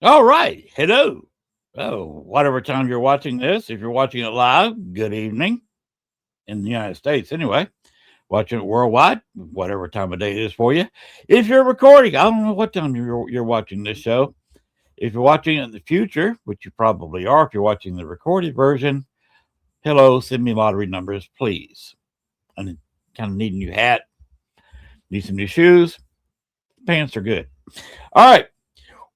All right. Hello. Oh, whatever time you're watching this, if you're watching it live, good evening in the United States anyway. Watching it worldwide, whatever time of day it is for you. If you're recording, I don't know what time you're watching this show. If you're watching it in the future, which you probably are, if you're watching the recorded version, hello, send me lottery numbers, please. I kind of need a new hat, need some new shoes. Pants are good. All right.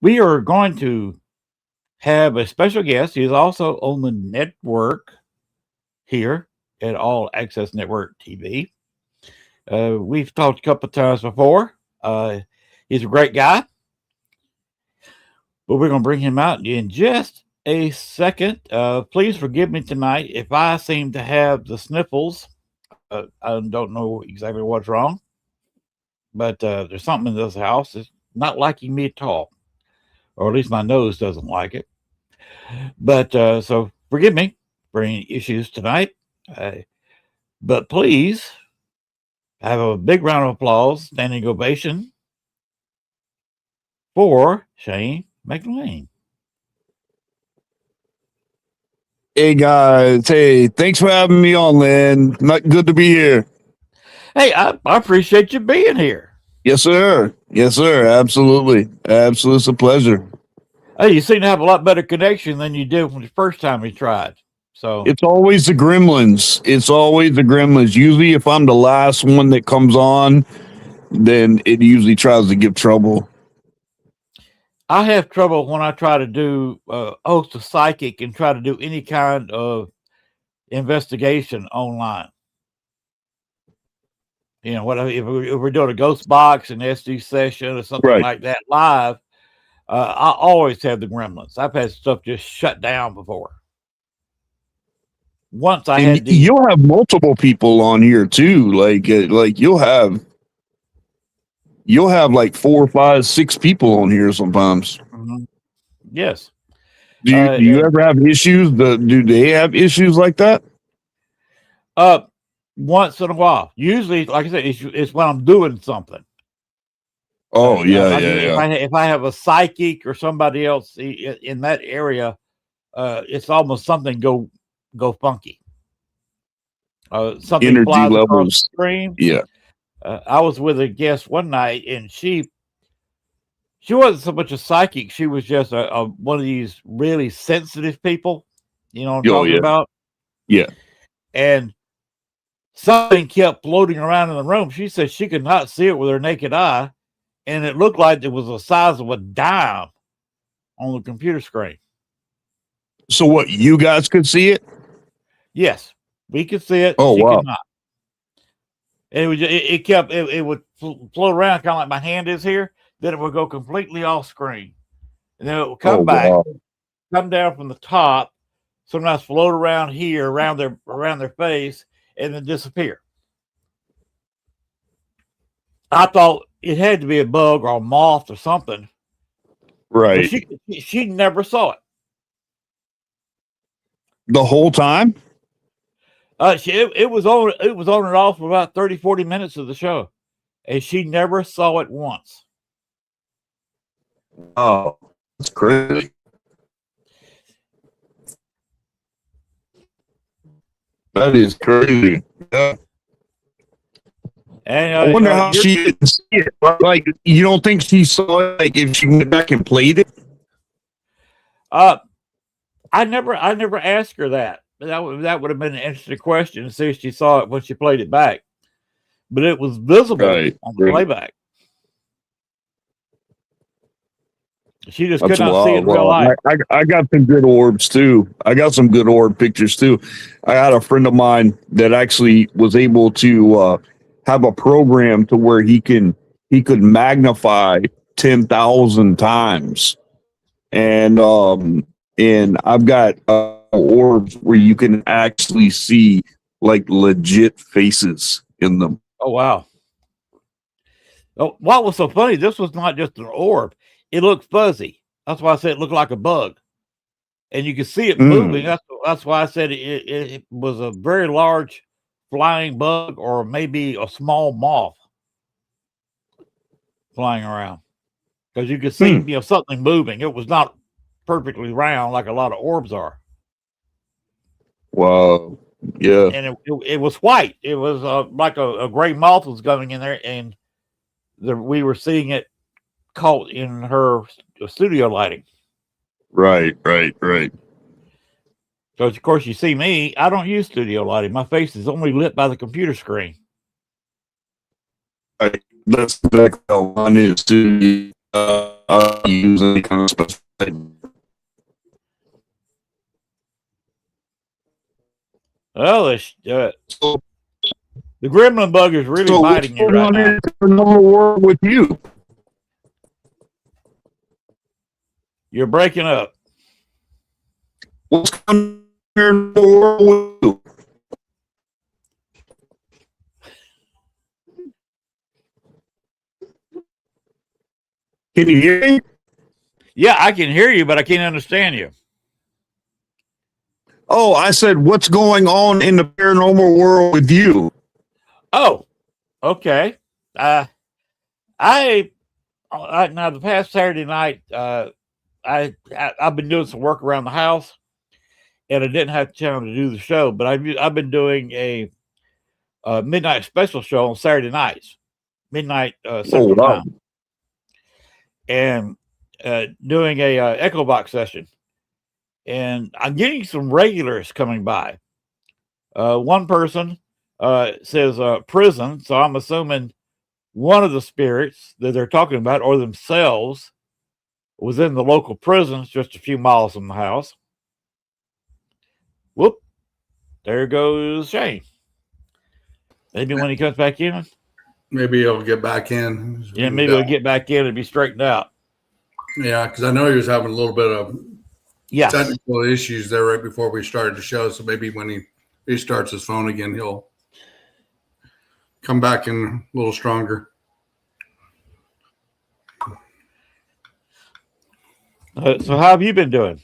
We are going to have a special guest. He's also on the network here at All Access Network TV. We've talked a couple of times before. He's a great guy, but we're going to bring him out in just a second. Please forgive me tonight if I seem to have the sniffles. I don't know exactly what's wrong, but there's something in this house that's not liking me at all, or at least my nose doesn't like it. But so forgive me for any issues tonight. But please have a big round of applause, standing ovation for Shane McLain. Hey guys, hey, thanks for having me on, Len. Good to be here. Hey, I appreciate you being here. Yes, sir. Yes, sir. Absolutely. Absolutely. It's a pleasure. Hey, you seem to have a lot better connection than you did from the first time we tried. So it's always the gremlins. It's always the gremlins. Usually, if I'm the last one that comes on, then it usually tries to give trouble. I have trouble when I try to do host a psychic and try to do any kind of investigation online. You know, what if we're doing a ghost box, an SD session, or something like that live? I always have the gremlins. I've had stuff just shut down before. Once I had you'll have multiple people on here too. Like you'll have like 4, 5, 6 people on here sometimes. Mm-hmm. Yes. Do you ever have issues? Do they have issues like that? Once in a while. Usually, like I said, it's when I'm doing something. Oh yeah. If I have a psychic or somebody else in that area, it's almost something go funky. Something energy flies levels. Across the screen. Yeah. I was with a guest one night, and she wasn't so much a psychic. She was just a one of these really sensitive people. You know what I'm talking about? Yeah. And something kept floating around in the room. She said she could not see it with her naked eye, and it looked like it was the size of a dime on the computer screen. So what, you guys could see it? Yes, we could see it. Oh, she wow. could not. It would float around kind of like my hand is here. Then it would go completely off screen, and then it would come back, come down from the top, sometimes float around here, around their face, and then disappear. I thought it had to be a bug or a moth or something. Right. But she never saw it. The whole time? It was on and off for about 30, 40 minutes of the show. And she never saw it once. Oh, that's crazy. That is crazy. Yeah. And I wonder how she didn't see it. Like, you don't think she saw it? Like, if she went back and played it? I never asked her that. That would have been an interesting question to see if she saw it when she played it back. But it was visible on the playback. She just could not see it in real life. I got some good orbs too. I got some good orb pictures too. I had a friend of mine that actually was able to have a program to where he could magnify 10,000 times, and I've got orbs where you can actually see like legit faces in them. Oh wow! Oh, what was so funny? This was not just an orb. It looked fuzzy. That's why I said it looked like a bug. And you could see it moving. That's why I said it was a very large flying bug or maybe a small moth flying around. Because you could see something moving. It was not perfectly round like a lot of orbs are. Wow. Yeah. And it was white. It was like a gray moth was going in there, and we were seeing it caught in her studio lighting. Right. So, of course, you see me. I don't use studio lighting. My face is only lit by the computer screen. That's exactly how mine is too. I use any kind of specific. Well, the gremlin bug is really biting you right now. Paranormal world with you. You're breaking up. What's going on in the world with you? Can you hear me? Yeah, I can hear you, but I can't understand you. Oh, I said, what's going on in the paranormal world with you? Oh, okay. Now the past Saturday night, I've been doing some work around the house, and I didn't have time to do the show. But I've been doing a midnight special show on Saturday nights, midnight Central Time, and doing a Echo Box session. And I'm getting some regulars coming by. One person says prison, so I'm assuming one of the spirits that they're talking about or themselves was in the local prisons just a few miles from the house. Whoop, there goes Shane. Maybe when he comes back in. Maybe he'll get back in. Yeah, maybe he'll get back in and be straightened out. Yeah, because I know he was having a little bit of Yes. technical issues there right before we started the show. So maybe when he restarts his phone again, he'll come back in a little stronger. So how have you been doing?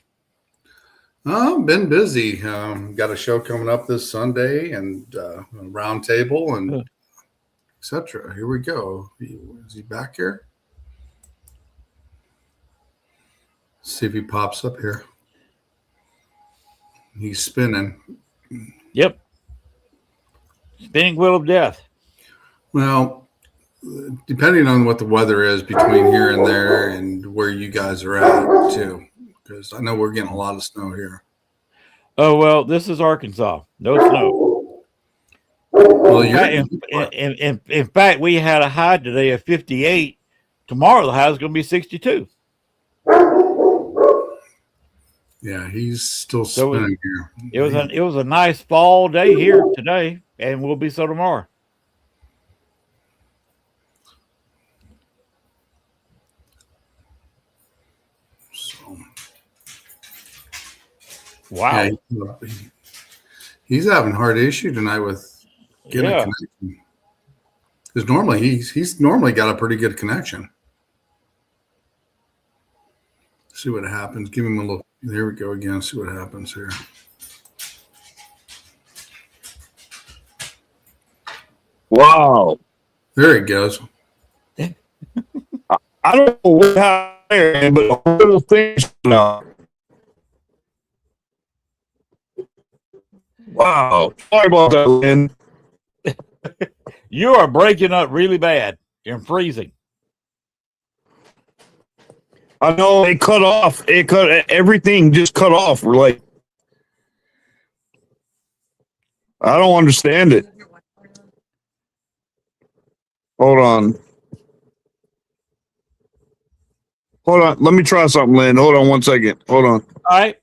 I've been busy. Got a show coming up this Sunday and a round table and etc. Here we go. Is he back here? See if he pops up here. He's spinning. Yep. Spinning wheel of death. Well, depending on what the weather is between here and there and where you guys are at too, because I know we're getting a lot of snow here. Oh, well, this is Arkansas. No snow. Well, in fact, we had a high today of 58. Tomorrow the high is going to be 62. Yeah, he's still spinning here. It was a nice fall day here today, and will be so tomorrow. So, wow. Yeah, he's having a hard issue tonight with getting a connection. Because normally he's normally got a pretty good connection. See what happens. Give him a look. There we go again. See what happens here. Wow. There he goes. I don't know what happened, but little things now. Wow. Sorry about that, Len. You are breaking up really bad. You're freezing. I know it cut off. Everything just cut off. We're like, I don't understand it. Hold on. Let me try something, Len. Hold on 1 second. Hold on. All right.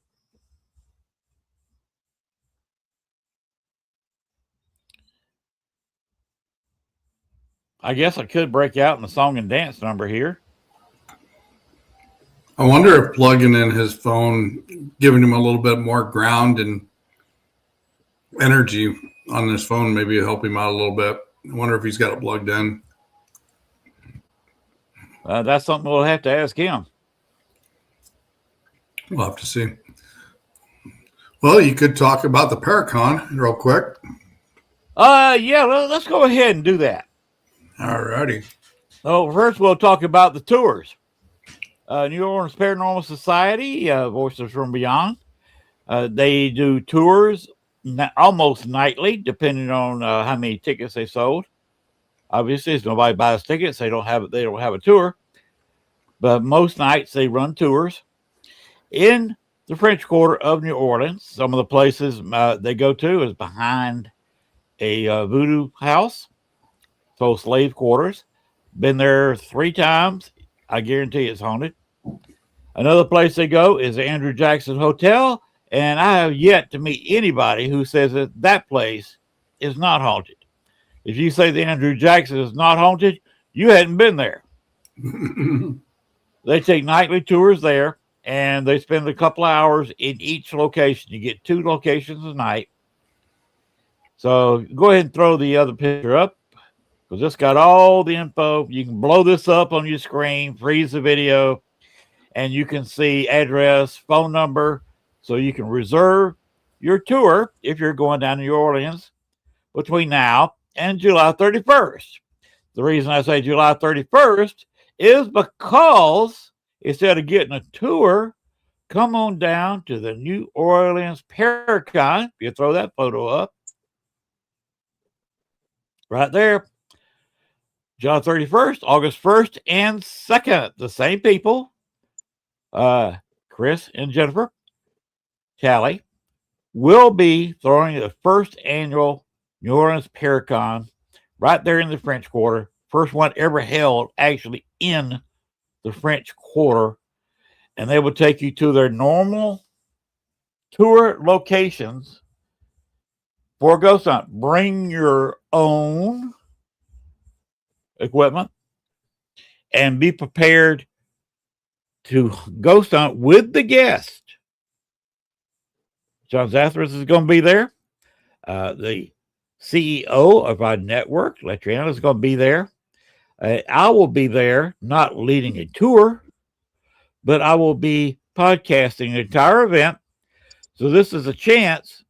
I guess I could break out in the song and dance number here. I wonder if plugging in his phone, giving him a little bit more ground and energy on his phone, maybe it'll help him out a little bit. I wonder if he's got it plugged in. That's something we'll have to ask him. We'll have to see. Well, you could talk about the Paracon real quick. Yeah, let's go ahead and do that. All righty. Oh, first we'll talk about the tours. New Orleans Paranormal Society, Voices from Beyond. They do tours almost nightly, depending on how many tickets they sold. Obviously, if nobody buys tickets, they don't have a tour. But most nights they run tours in the French Quarter of New Orleans. Some of the places they go to is behind a voodoo house, so slave quarters. Been there 3 times. I guarantee it's haunted. Another place they go is the Andrew Jackson Hotel, and I have yet to meet anybody who says that place is not haunted. If you say the Andrew Jackson is not haunted, you hadn't been there. They take nightly tours there, and they spend a couple of hours in each location. You get 2 locations a night. So go ahead and throw the other picture up, because this got all the info. You can blow this up on your screen, freeze the video, and you can see address, phone number, so you can reserve your tour if you're going down to New Orleans between now and July 31st. The reason I say July 31st is because instead of getting a tour, come on down to the New Orleans Paracon. You throw that photo up. Right there. July 31st, August 1st, and 2nd. The same people, Chris and Jennifer Talley, will be throwing the first annual New Orleans Paracon right there in the French Quarter. First one ever held actually in the French Quarter. And they will take you to their normal tour locations for a ghost hunt. Bring your own equipment and be prepared to ghost hunt with the guest. John Zathras is going to be there. The CEO of our network, Letriana, is going to be there. I will be there, not leading a tour, but I will be podcasting the entire event. So this is a chance,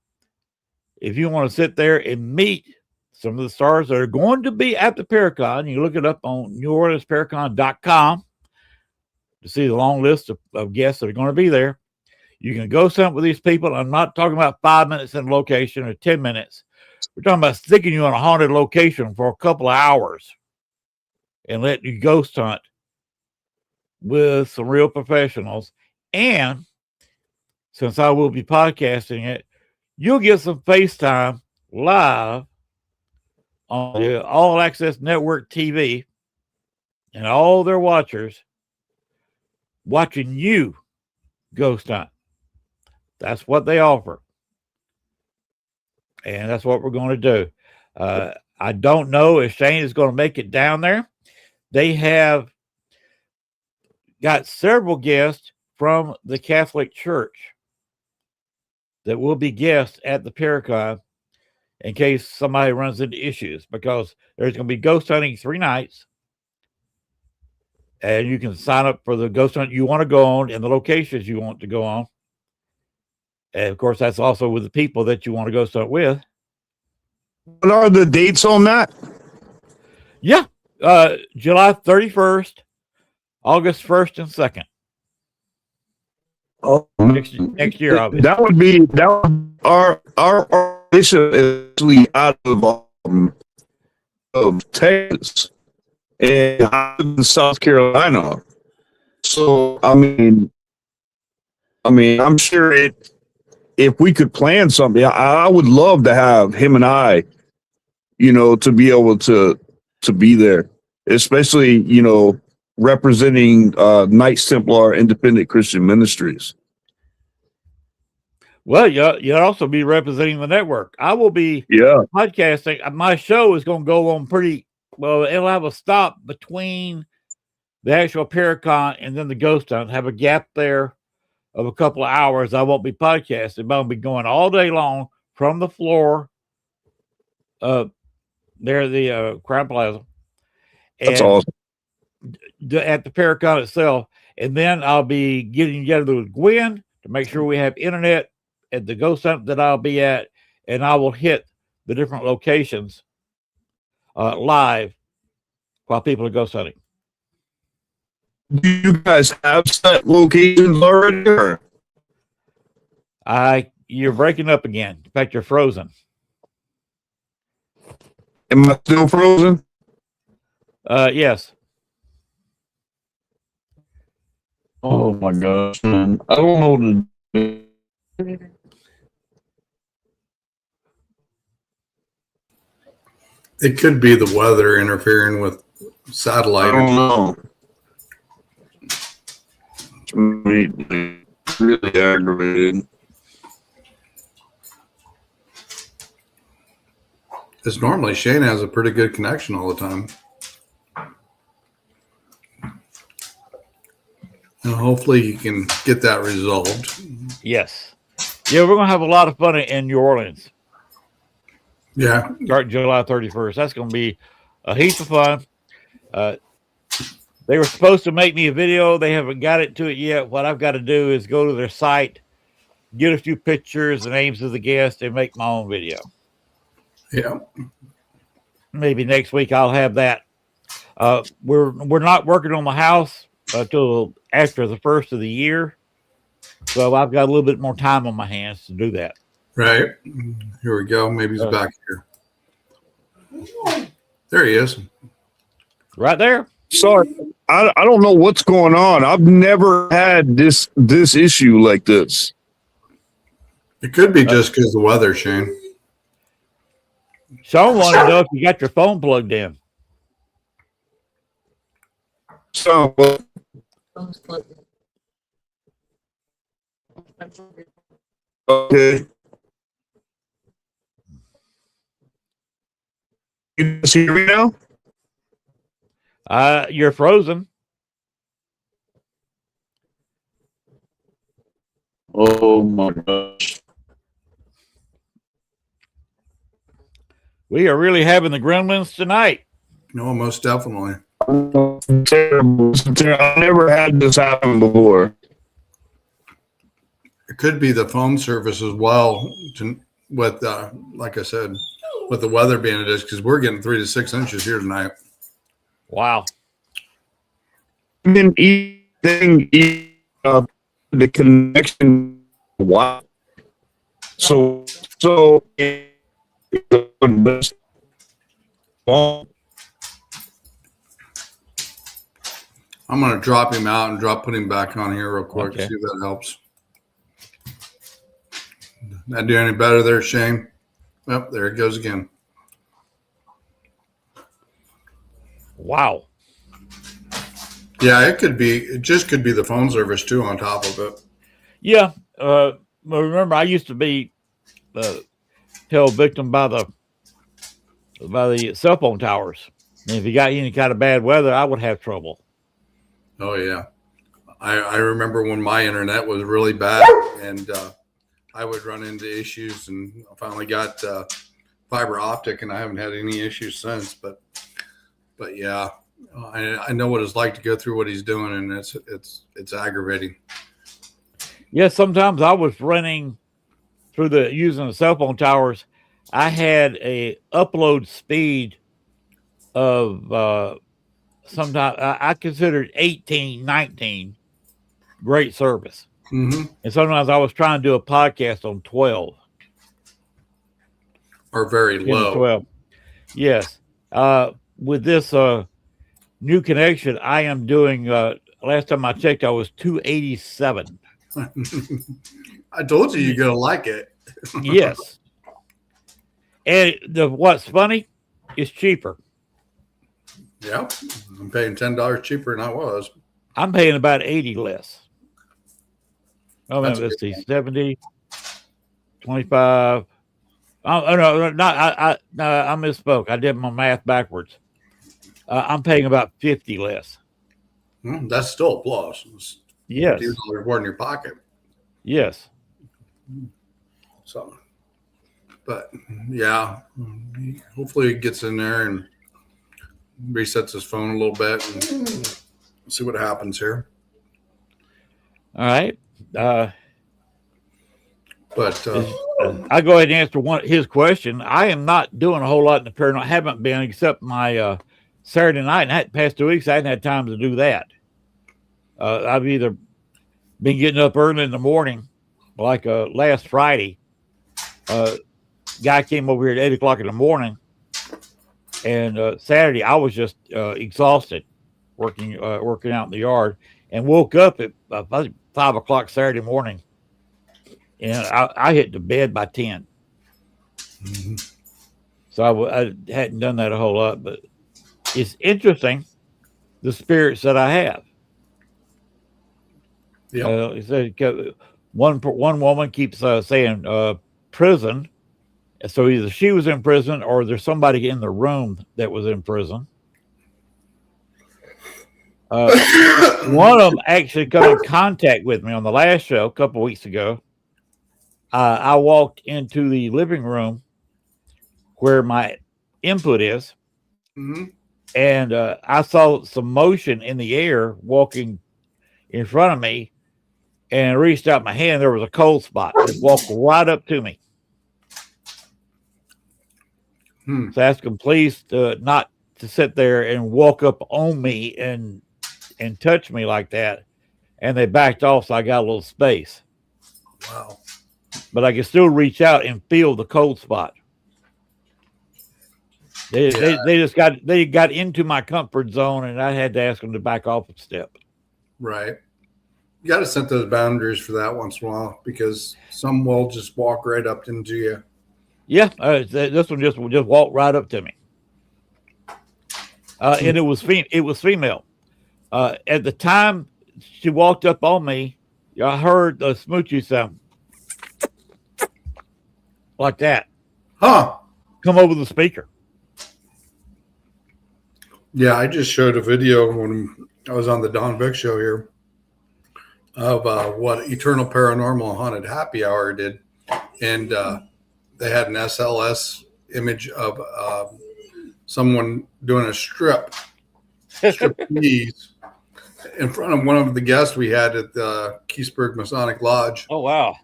if you want to sit there and meet some of the stars that are going to be at the Paracon. You look it up on NewOrleansParacon.com to see the long list of guests that are going to be there. You can go hunt with these people. I'm not talking about 5 minutes in location or 10 minutes. We're talking about sticking you in a haunted location for a couple of hours and let you ghost hunt with some real professionals. And since I will be podcasting it, you'll get some FaceTime live on the All Access Network TV and all their watchers watching you ghost hunt. That's what they offer. And that's what we're going to do. I don't know if Shane is going to make it down there. They have got several guests from the Catholic Church that will be guests at the Paracon in case somebody runs into issues, because there's going to be ghost hunting 3 nights. And you can sign up for the ghost hunt you want to go on and the locations you want to go on. And of course, that's also with the people that you want to ghost hunt with. What are the dates on that? Yeah. July 31st, August 1st, and 2nd. Oh, next year, obviously. That would be our organization is actually out of Texas, and I live in South Carolina. So I'm sure if we could plan something, I would love to have him and I, to be able to be there, especially, representing Knights Templar Independent Christian Ministries. Well, you'll also be representing the network. I will be podcasting. My show is going to go on pretty well. It'll have a stop between the actual Paracon and then the ghost hunt. Have a gap there of a couple of hours. I won't be podcasting, but I'll be going all day long from the floor there at the Crown Plaza. That's awesome. At the Paracon itself. And then I'll be getting together with Gwen to make sure we have internet at the ghost hunt that I'll be at, and I will hit the different locations live while people are ghost hunting. Do you guys have set locations already? Or? You're breaking up again. In fact, you're frozen. Am I still frozen? Yes. Oh my gosh, man. I don't know what to do. It could be the weather interfering with satellite. I don't know. It's really aggravated. Because normally Shane has a pretty good connection all the time. And hopefully you can get that resolved. Yes. Yeah, we're going to have a lot of fun in New Orleans. Yeah. Starting July 31st. That's going to be a heap of fun. They were supposed to make me a video. They haven't got it to it yet. What I've got to do is go to their site, get a few pictures, the names of the guests, and make my own video. Yeah. Maybe next week I'll have that. We're not working on the house until after the first of the year. So I've got a little bit more time on my hands to do that. Right. Here we go. Maybe he's back here. There he is. Right there. Sorry, I don't know what's going on. I've never had this issue like this. It could be just because of the weather, Shane. Sean wanted to know if you got your phone plugged in. So, okay. You guys hear me now? You're frozen. Oh my gosh. We are really having the gremlins tonight. No, most definitely. Terrible. I've never had this happen before. It could be the phone service as well, with like I said, with the weather being it is, because we're getting 3 to 6 inches here tonight. Wow. Been eating the connection. Wow. So I'm going to drop him out and put him back on here real quick. Okay. See if that helps. Not do any better there, Shane? Yep, there it goes again. Wow. Yeah, it just could be the phone service too on top of it. Yeah. Remember, I used to be held victim by the cell phone towers. And if you got any kind of bad weather, I would have trouble. Oh yeah, I remember when my internet was really bad, and I would run into issues, and I finally got fiber optic, and I haven't had any issues since. But yeah, I know what it's like to go through what he's doing, and it's aggravating. Yeah, sometimes I was running through using the cell phone towers. I had a upload speed of sometimes I considered 18, 19 great service. Mm-hmm. And sometimes I was trying to do a podcast on 12. Or very low. 12. Yes. With this new connection, I am doing, last time I checked, I was 287. I told you're going to like it. Yes. And what's funny, it's cheaper. Yeah. I'm paying $10 cheaper than I was. I'm paying about 80 less. Oh, man, let's see, 70, 25. Oh, no, I misspoke. I did my math backwards. I'm paying about 50 less. That's still a plus. It's Yes. $50 more in your pocket. Yes. So, but yeah, hopefully it gets in there and resets his phone a little bit and see what happens here. All right. But I'll go ahead and answer his question. I am not doing a whole lot in the paranormal. I haven't been, except my Saturday night. And that past 2 weeks, I hadn't had time to do that. I've either been getting up early in the morning, like last Friday. Guy came over here at 8 o'clock in the morning, and Saturday I was just exhausted working out in the yard, and woke up at 5 o'clock Saturday morning, and I hit the bed by 10. Mm-hmm. So I hadn't done that a whole lot, but it's interesting the spirits that I have. Yeah. He said one woman keeps saying prison. So either she was in prison or there's somebody in the room that was in prison. One of them actually got in contact with me on the last show a couple of weeks ago. I walked into the living room where my input is, Mm-hmm. and I saw some motion in the air walking in front of me, and I reached out my hand. There was a cold spot. It walked right up to me. So I asked them, please, not to sit there and walk up on me and touch me like that. And they backed off, so I got a little space. Wow. But I could still reach out and feel the cold spot. They got into my comfort zone, and I had to ask them to back off a step. Right. You got to set those boundaries for that once in a while, because some will just walk right up into you. Yeah, this one just walked right up to me, and it was female. At the time she walked up on me, I heard the smoochy sound like that. Huh? Come over the speaker. Yeah, I just showed a video when I was on the Don Vick show here of what Eternal Paranormal Haunted Happy Hour did, and they had an SLS image of someone doing a strip knees in front of one of the guests we had at the Keysburg Masonic Lodge. Oh, wow.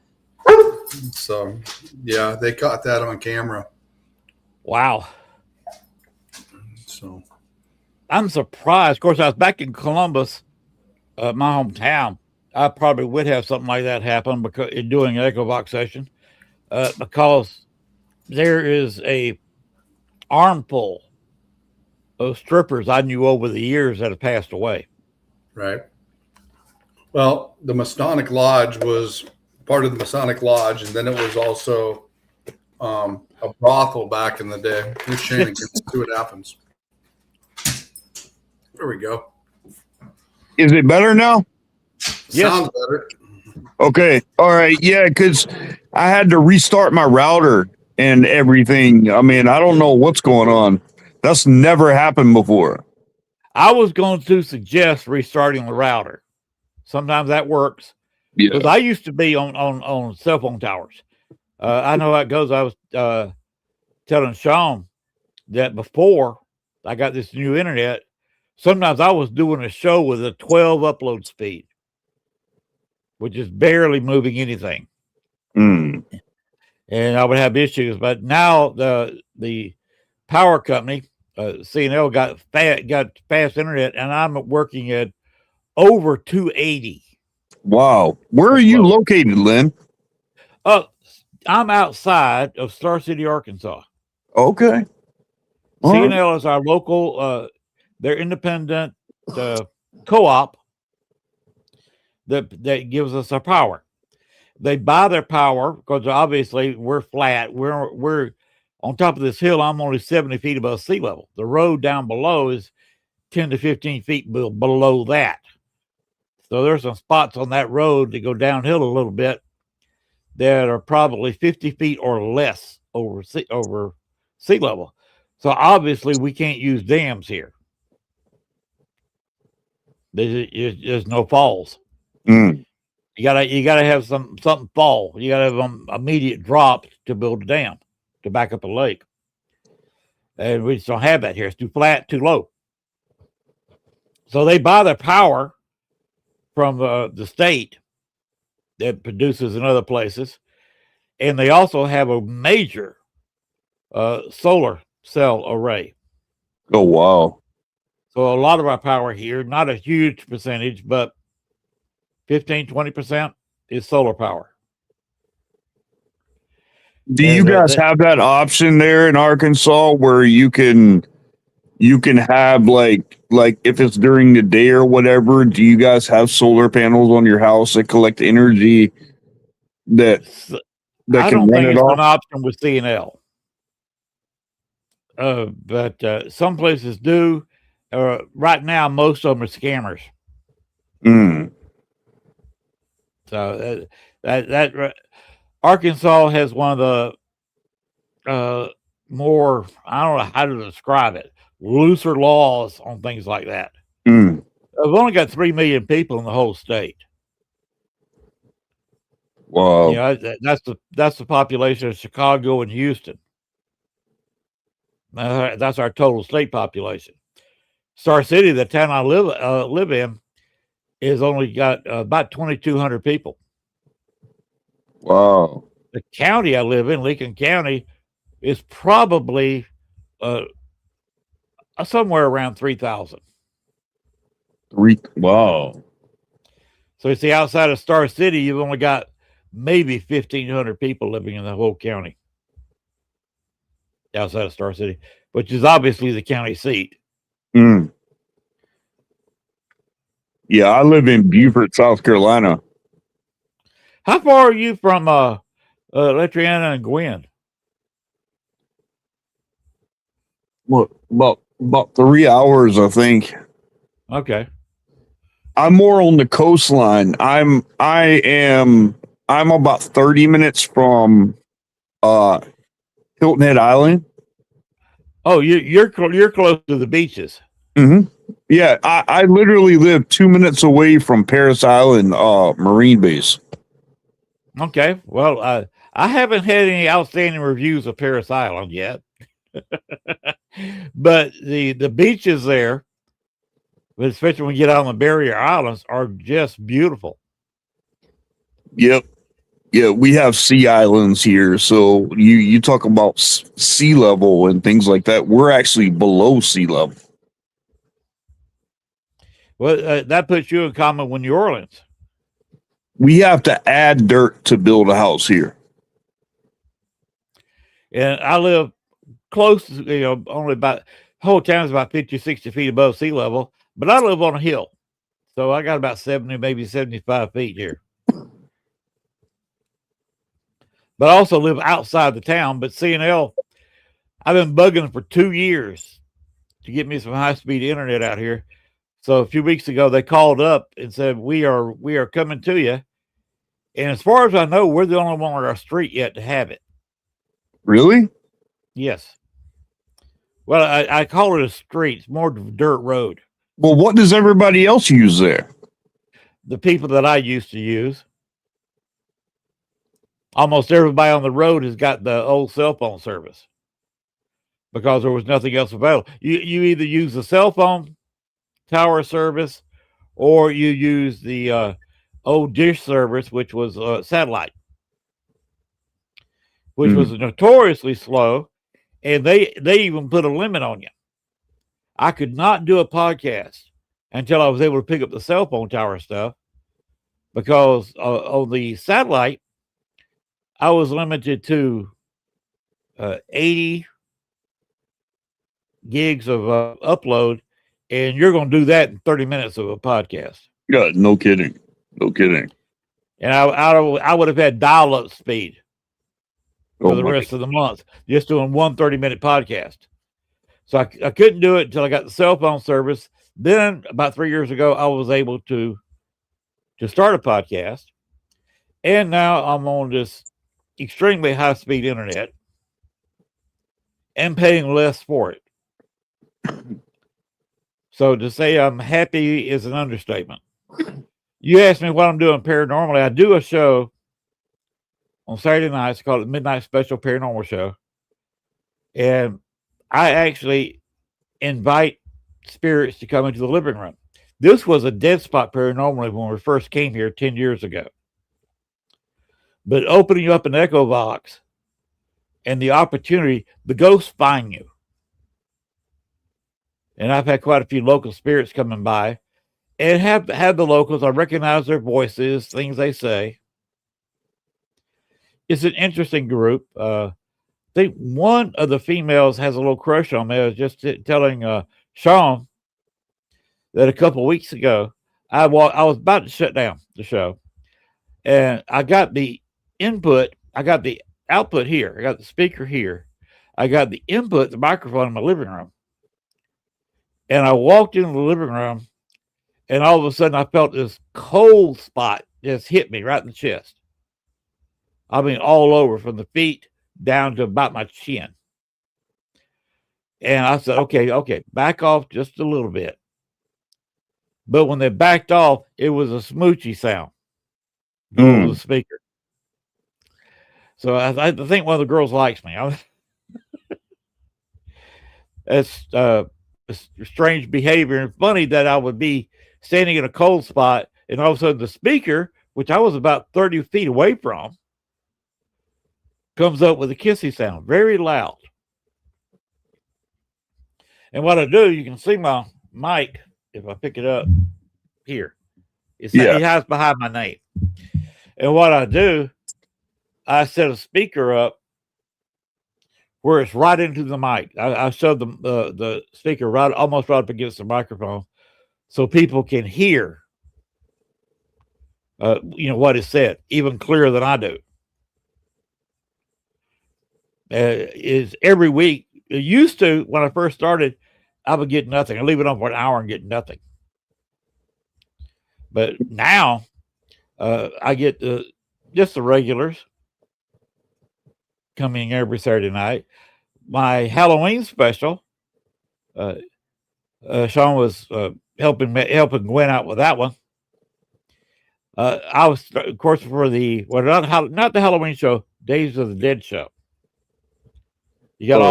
So, yeah, they caught that on camera. Wow. So, I'm surprised. Of course, I was back in Columbus, my hometown. I probably would have something like that happen because doing an echo box session, because there is a armful of strippers I knew over the years that have passed away. right. Well, the Masonic Lodge was part of the Masonic Lodge, and then it was also a brothel back in the day. Here's Shane again. See what happens. There we go. Is it better now? Yes. Sounds better. Okay. All right. Yeah, because I had to restart my router and everything. I mean, I don't know what's going on. That's never happened before. I was going to suggest restarting the router. Sometimes that works. Yeah. Because I used to be on cell phone towers. I know how it goes. I was telling Sean that before I got this new internet, sometimes I was doing a show with a 12 upload speed, which is barely moving anything. Mm. And I would have issues. But now the power company, CNL, got fast internet, and I'm working at over 280. Wow. Where are you located, Len? I'm outside of Star City, Arkansas. Okay. All right. CNL is our local, they're independent co-op that gives us our power. They buy their power because obviously we're flat. We're on top of this hill. I'm only 70 feet above sea level. The road down below is 10 to 15 feet below that. So there's some spots on that road that go downhill a little bit that are probably 50 feet or less over sea level. So obviously we can't use dams here. There's no falls. Mm. You gotta have something fall. You gotta have immediate drop to build a dam to back up a lake. And we just don't have that here. It's too flat, too low. So they buy their power from the state that produces in other places. And they also have a major solar cell array. Oh, wow. So a lot of our power here, not a huge percentage, but 15-20% is solar power. Do you guys have that option there in Arkansas where you can have like if it's during the day or whatever, do you guys have solar panels on your house that collect energy that I can don't run think it it's off? an option with CNL. But some places do. Right now, most of them are scammers. Mm. So Arkansas has one of the more, I don't know how to describe it, looser laws on things like that. Mm. We've only got 3 million people in the whole state. Wow. You know, that's the population of Chicago and Houston. That's our total state population. Star City, the town I live in, is only got about 2,200 people. Wow. The county I live in, Lincoln County, is probably somewhere around 3,000. Wow. So you see, outside of Star City, you've only got maybe 1,500 people living in the whole county. Outside of Star City, which is obviously the county seat. Mm. Yeah, I live in Beaufort, South Carolina. How far are you from Letriana and Gwen? What, about 3 hours, I think. Okay. I'm more on the coastline. I'm about 30 minutes from Hilton Head Island. Oh, you're close to the beaches. Mm-hmm. Yeah, I literally live 2 minutes away from Paris Island Marine Base. Okay. Well, I haven't had any outstanding reviews of Paris Island yet. But the beaches there, especially when you get out on the barrier islands, are just beautiful. Yep. Yeah, we have sea islands here. So you talk about sea level and things like that. We're actually below sea level. Well, that puts you in common with New Orleans. We have to add dirt to build a house here. And I live close, only about, the whole town is about 50, 60 feet above sea level, but I live on a hill. So I got about 70, maybe 75 feet here. But I also live outside the town. But CNL, I've been bugging them for 2 years to get me some high-speed internet out here. So a few weeks ago, they called up and said, we are coming to you. And as far as I know, we're the only one on our street yet to have it. Really? Yes. Well, I call it a street. It's more dirt road. Well, what does everybody else use there? The people that I used to use. Almost everybody on the road has got the old cell phone service because there was nothing else available. You either use the cell phone tower service or you use the old dish service, which was satellite, which was notoriously slow, and they even put a limit on you. I could not do a podcast until I was able to pick up the cell phone tower stuff because on the satellite, I was limited to 80 gigs of upload, and you're going to do that in 30 minutes of a podcast. Yeah, no kidding. No kidding. And I would have had dial-up speed for the rest of the month, just doing one 30-minute podcast. So I couldn't do it until I got the cell phone service. Then about 3 years ago, I was able to start a podcast. And now I'm on this extremely high-speed internet and paying less for it. So to say I'm happy is an understatement. You asked me what I'm doing paranormally. I do a show on Saturday nights called the Midnight Special Paranormal Show. And I actually invite spirits to come into the living room. This was a dead spot paranormally when we first came here 10 years ago. But opening up an echo box and the opportunity, the ghosts find you. And I've had quite a few local spirits coming by and have the locals. I recognize their voices, things they say. It's an interesting group. I think one of the females has a little crush on me. I was just telling Sean that a couple of weeks ago, I was about to shut down the show, and I got the input. I got the output here. I got the speaker here. I got the input, the microphone in my living room. And I walked into the living room, and all of a sudden I felt this cold spot just hit me right in the chest. I mean, all over from the feet down to about my chin. And I said, okay, back off just a little bit. But when they backed off, it was a smoochy sound over the speaker. So I think one of the girls likes me. It's strange behavior, and funny that I would be standing in a cold spot, and all of a sudden the speaker, which I was about 30 feet away from, comes up with a kissy sound, very loud. And what I do, you can see my mic if I pick it up here. It has behind my name. And what I do, I set a speaker up where it's right into the mic. I shove the speaker almost right up against the microphone, so people can hear, what is said even clearer than I do. Is every week. It used to, when I first started, I would get nothing. I leave it on for an hour and get nothing. But now I get just the regulars coming every Saturday night. My Halloween special, Sean was helping Gwen out with that one. I was, of course, for the not the Halloween show, Days of the Dead show. You got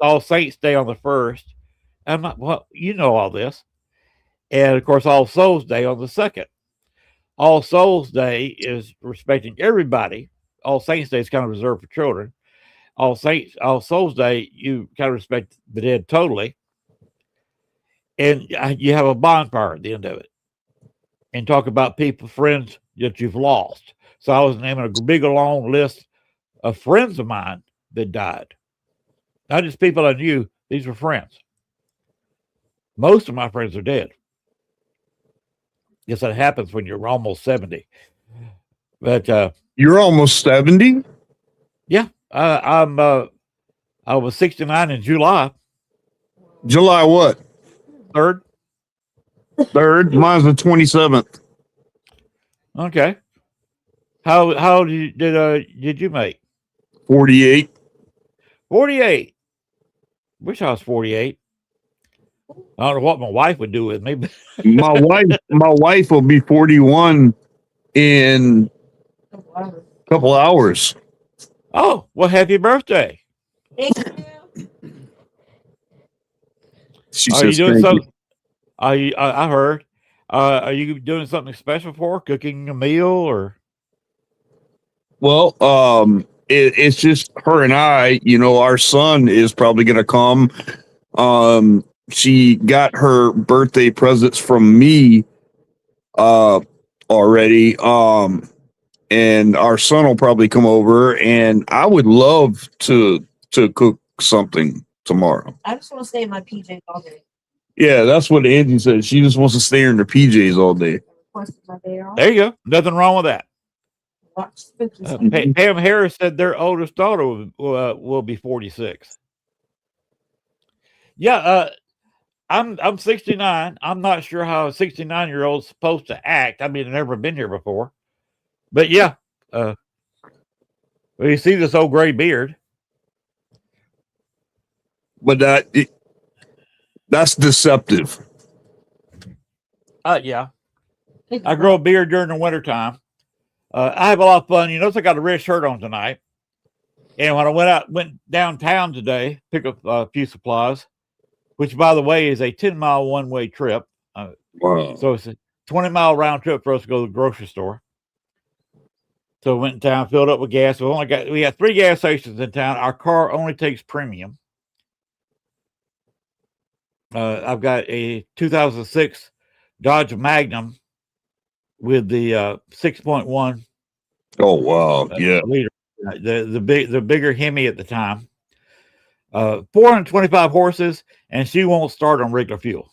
All Saints Day on the 1st. I'm not, well, you know all this. And of course, All Souls Day on the 2nd. All Souls Day is respecting everybody. All Saints Day is kind of reserved for children. All Souls Day, you kind of respect the dead totally. And you have a bonfire at the end of it. And talk about friends that you've lost. So I was naming a big long list of friends of mine that died. Not just people I knew, these were friends. Most of my friends are dead. Yes, that happens when you're almost 70. But you're almost 70? Yeah. I was 69 in July. July what? 3rd. Mine's the 27th. Okay. How did you make? 48. 48. Wish I was 48. I don't know what my wife would do with me. But my wife will be 41 in a couple hours. Oh, well, happy birthday. She are says, you doing something? I heard. Are you doing something special for her? Cooking a meal or? Well, it's just her and I. Our son is probably going to come. She got her birthday presents from me already. And our son will probably come over, and I would love to cook something tomorrow. I just want to stay in my PJs all day. Yeah, that's what Angie said. She just wants to stay in her PJs all day. There you go. Nothing wrong with that. Watch Pam Harris said their oldest daughter will be 46. Yeah, I'm 69. I'm not sure how a 69-year-old's supposed to act. I mean, I've never been here before. But yeah, well, you see this old gray beard. But that's deceptive. Yeah. I grow a beard during the wintertime. I have a lot of fun. You notice I got a red shirt on tonight. And when I went downtown today, pick up a few supplies, which, by the way, is a 10-mile one-way trip. Wow. So it's a 20-mile round trip for us to go to the grocery store. So we went in town, filled up with gas. We got 3 gas stations in town. Our car only takes premium. I've got a 2006 Dodge Magnum with the 6.1 Oh wow, yeah. liter, the bigger Hemi at the time. 425 horses, and she won't start on regular fuel.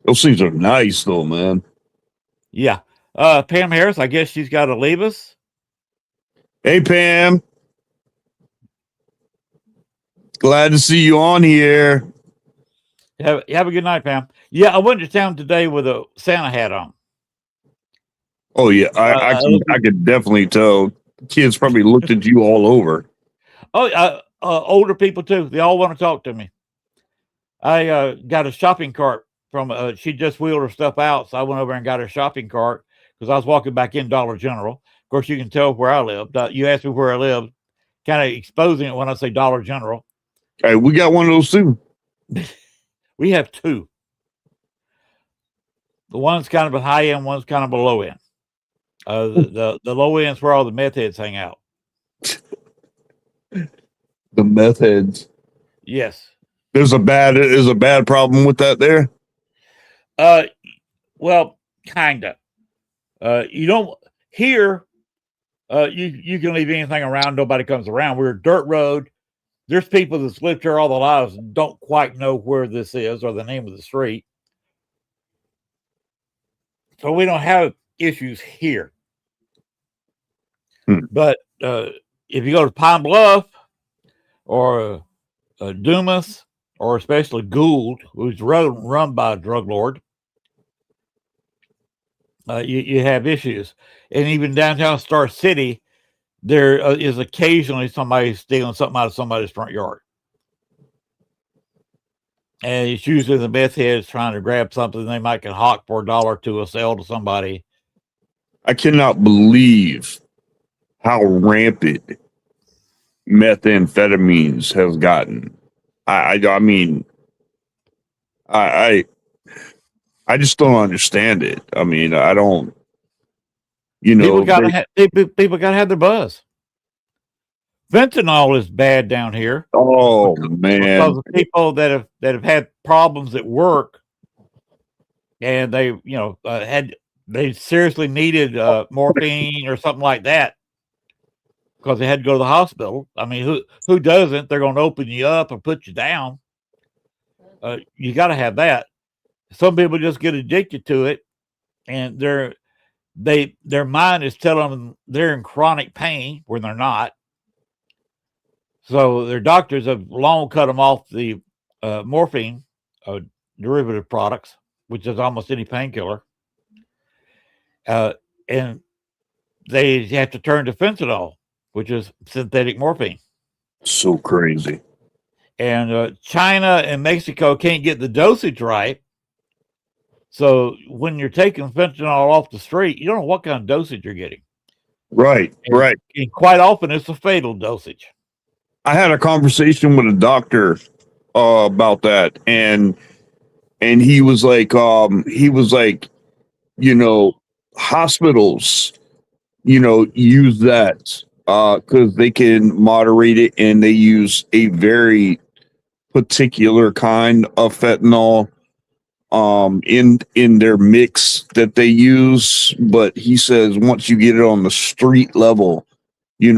Those things are nice though, man. Yeah. Pam Harris, I guess she's got to leave us. Hey Pam. Glad to see you on here. Have a good night, Pam. Yeah, I went to town today with a Santa hat on. Oh yeah, I could definitely tell. Kids probably looked at you all over. Oh, older people too. They all want to talk to me. I got a shopping cart from. She just wheeled her stuff out, so I went over and got her shopping cart because I was walking back in Dollar General. Of course, you can tell where I lived. You asked me where I lived, kind of exposing it when I say Dollar General. Hey, we got one of those too. We have two. The one's kind of a high end, one's kind of a low end. The low end's where all the meth heads hang out. The meth heads. Yes. There's a bad problem with that there. Well, kinda. You don't here. You can leave anything around. Nobody comes around. We're a dirt road. There's people that's lived here all their lives and don't quite know where this is or the name of the street. So we don't have issues here. But if you go to Pine Bluff or Dumas or especially Gould, who's run by a drug lord, you have issues. And even downtown Star City, there is occasionally somebody stealing something out of somebody's front yard. And it's usually the meth heads trying to grab something they might can hawk for $1 to a sale to somebody. I cannot believe how rampant methamphetamines has gotten. I mean, I just don't understand it. I mean, I don't. You know, people gotta have their buzz. Fentanyl is bad down here. Oh man, because of people that have had problems at work, and they they seriously needed morphine or something like that because they had to go to the hospital. I mean, who doesn't? They're going to open you up and put you down. You got to have that. Some people just get addicted to it, and their mind is telling them they're in chronic pain when they're not. So their doctors have long cut them off the morphine derivative products, which is almost any painkiller. And they have to turn to fentanyl, which is synthetic morphine. So crazy. And China and Mexico can't get the dosage right. So when you're taking fentanyl off the street, you don't know what kind of dosage you're getting. Right. And quite often it's a fatal dosage. I had a conversation with a doctor about that, and he was like, hospitals, use that because they can moderate it, and they use a very particular kind of fentanyl in their mix that they use. But he says once you get it on the street level, you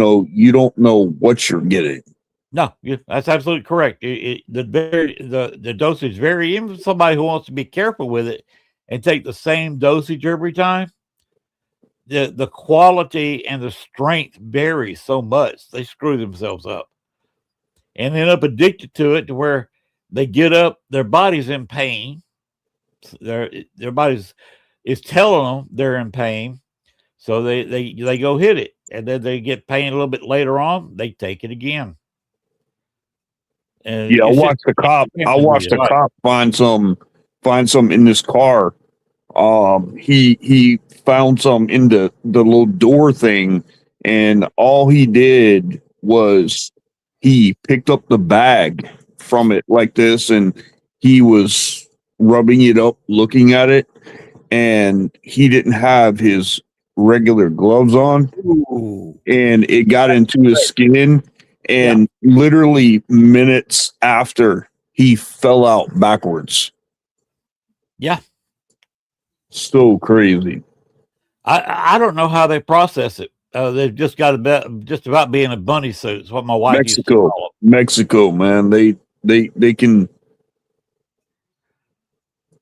don't know what you're getting. No, that's absolutely correct. The dosage vary. Even somebody who wants to be careful with it and take the same dosage every time, the quality and the strength varies so much they screw themselves up and end up addicted to it to where they get up, their body's in pain. Their body's is telling them they're in pain, so they go hit it, and then they get pain a little bit later on. They take it again. And I watched the cop. Find some in this car. He found some in the little door thing, and all he did was he picked up the bag from it like this, and he was rubbing it up, looking at it, and he didn't have his regular gloves on. Ooh. And it got into his skin. And literally minutes after, he fell out backwards. Yeah. So crazy. I don't know how they process it. They've just got just about being a bunny suit. Is what my wife used to Mexico, call Mexico, man. They can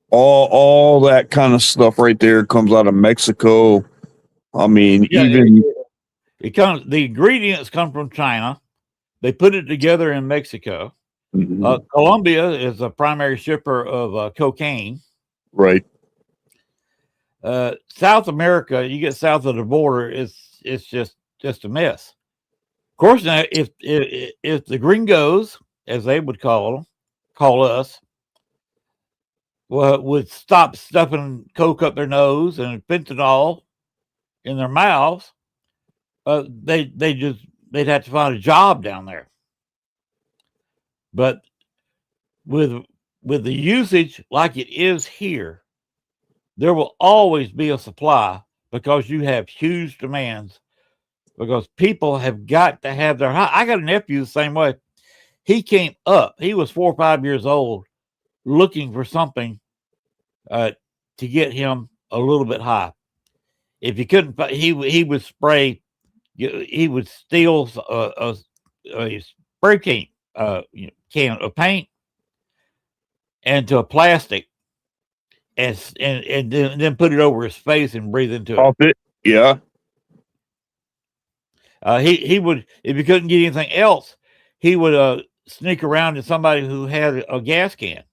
all that kind of stuff right there comes out of Mexico. I mean, it. Yeah, even it comes. The ingredients come from China. They put it together in Mexico. Colombia is a primary shipper of cocaine. right. South America, you get south of the border, it's just a mess. Of course, now if the gringos, as they would call us, would stop stuffing coke up their nose and fentanyl in their mouths, they'd have to find a job down there. But with the usage like it is here, there will always be a supply because you have huge demands. Because people have got to have their. I got a nephew the same way. He came up. He was 4 or 5 years old, looking for something to get him a little bit high. If he couldn't, he would spray. He would steal a spray can of paint into a plastic, and then put it over his face and breathe into it. Off it, yeah. He would, if he couldn't get anything else, he would sneak around to somebody who had a gas can.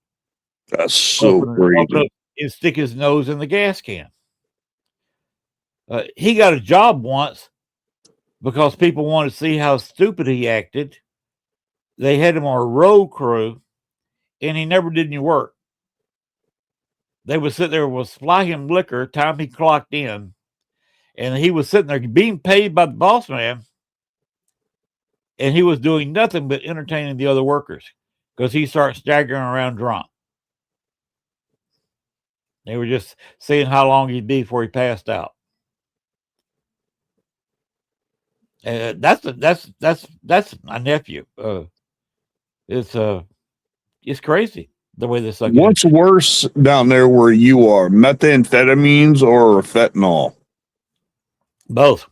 That's so crazy. And stick his nose in the gas can. He got a job once because people wanted to see how stupid he acted. They had him on a road crew, and he never did any work. They would sit there and supply him liquor time he clocked in, and he was sitting there being paid by the boss man, and he was doing nothing but entertaining the other workers because he started staggering around drunk. They were just seeing how long he'd be before he passed out. That's my nephew. It's crazy the way this. What's worse down there where you are, methamphetamines or fentanyl? Both.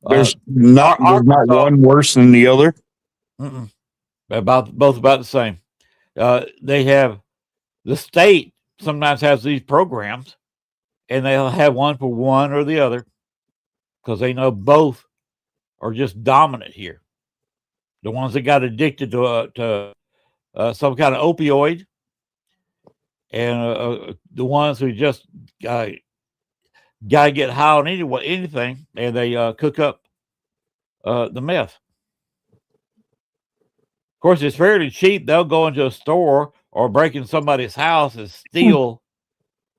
There's not one worse than the other. Both about the same. They have the state sometimes has these programs, and they'll have one for one or the other because they know both are just dominant here. The ones that got addicted to some kind of opioid, and the ones who just got to get high on anything, and they cook up the meth. Of course, it's fairly cheap. They'll go into a store or break in somebody's house and steal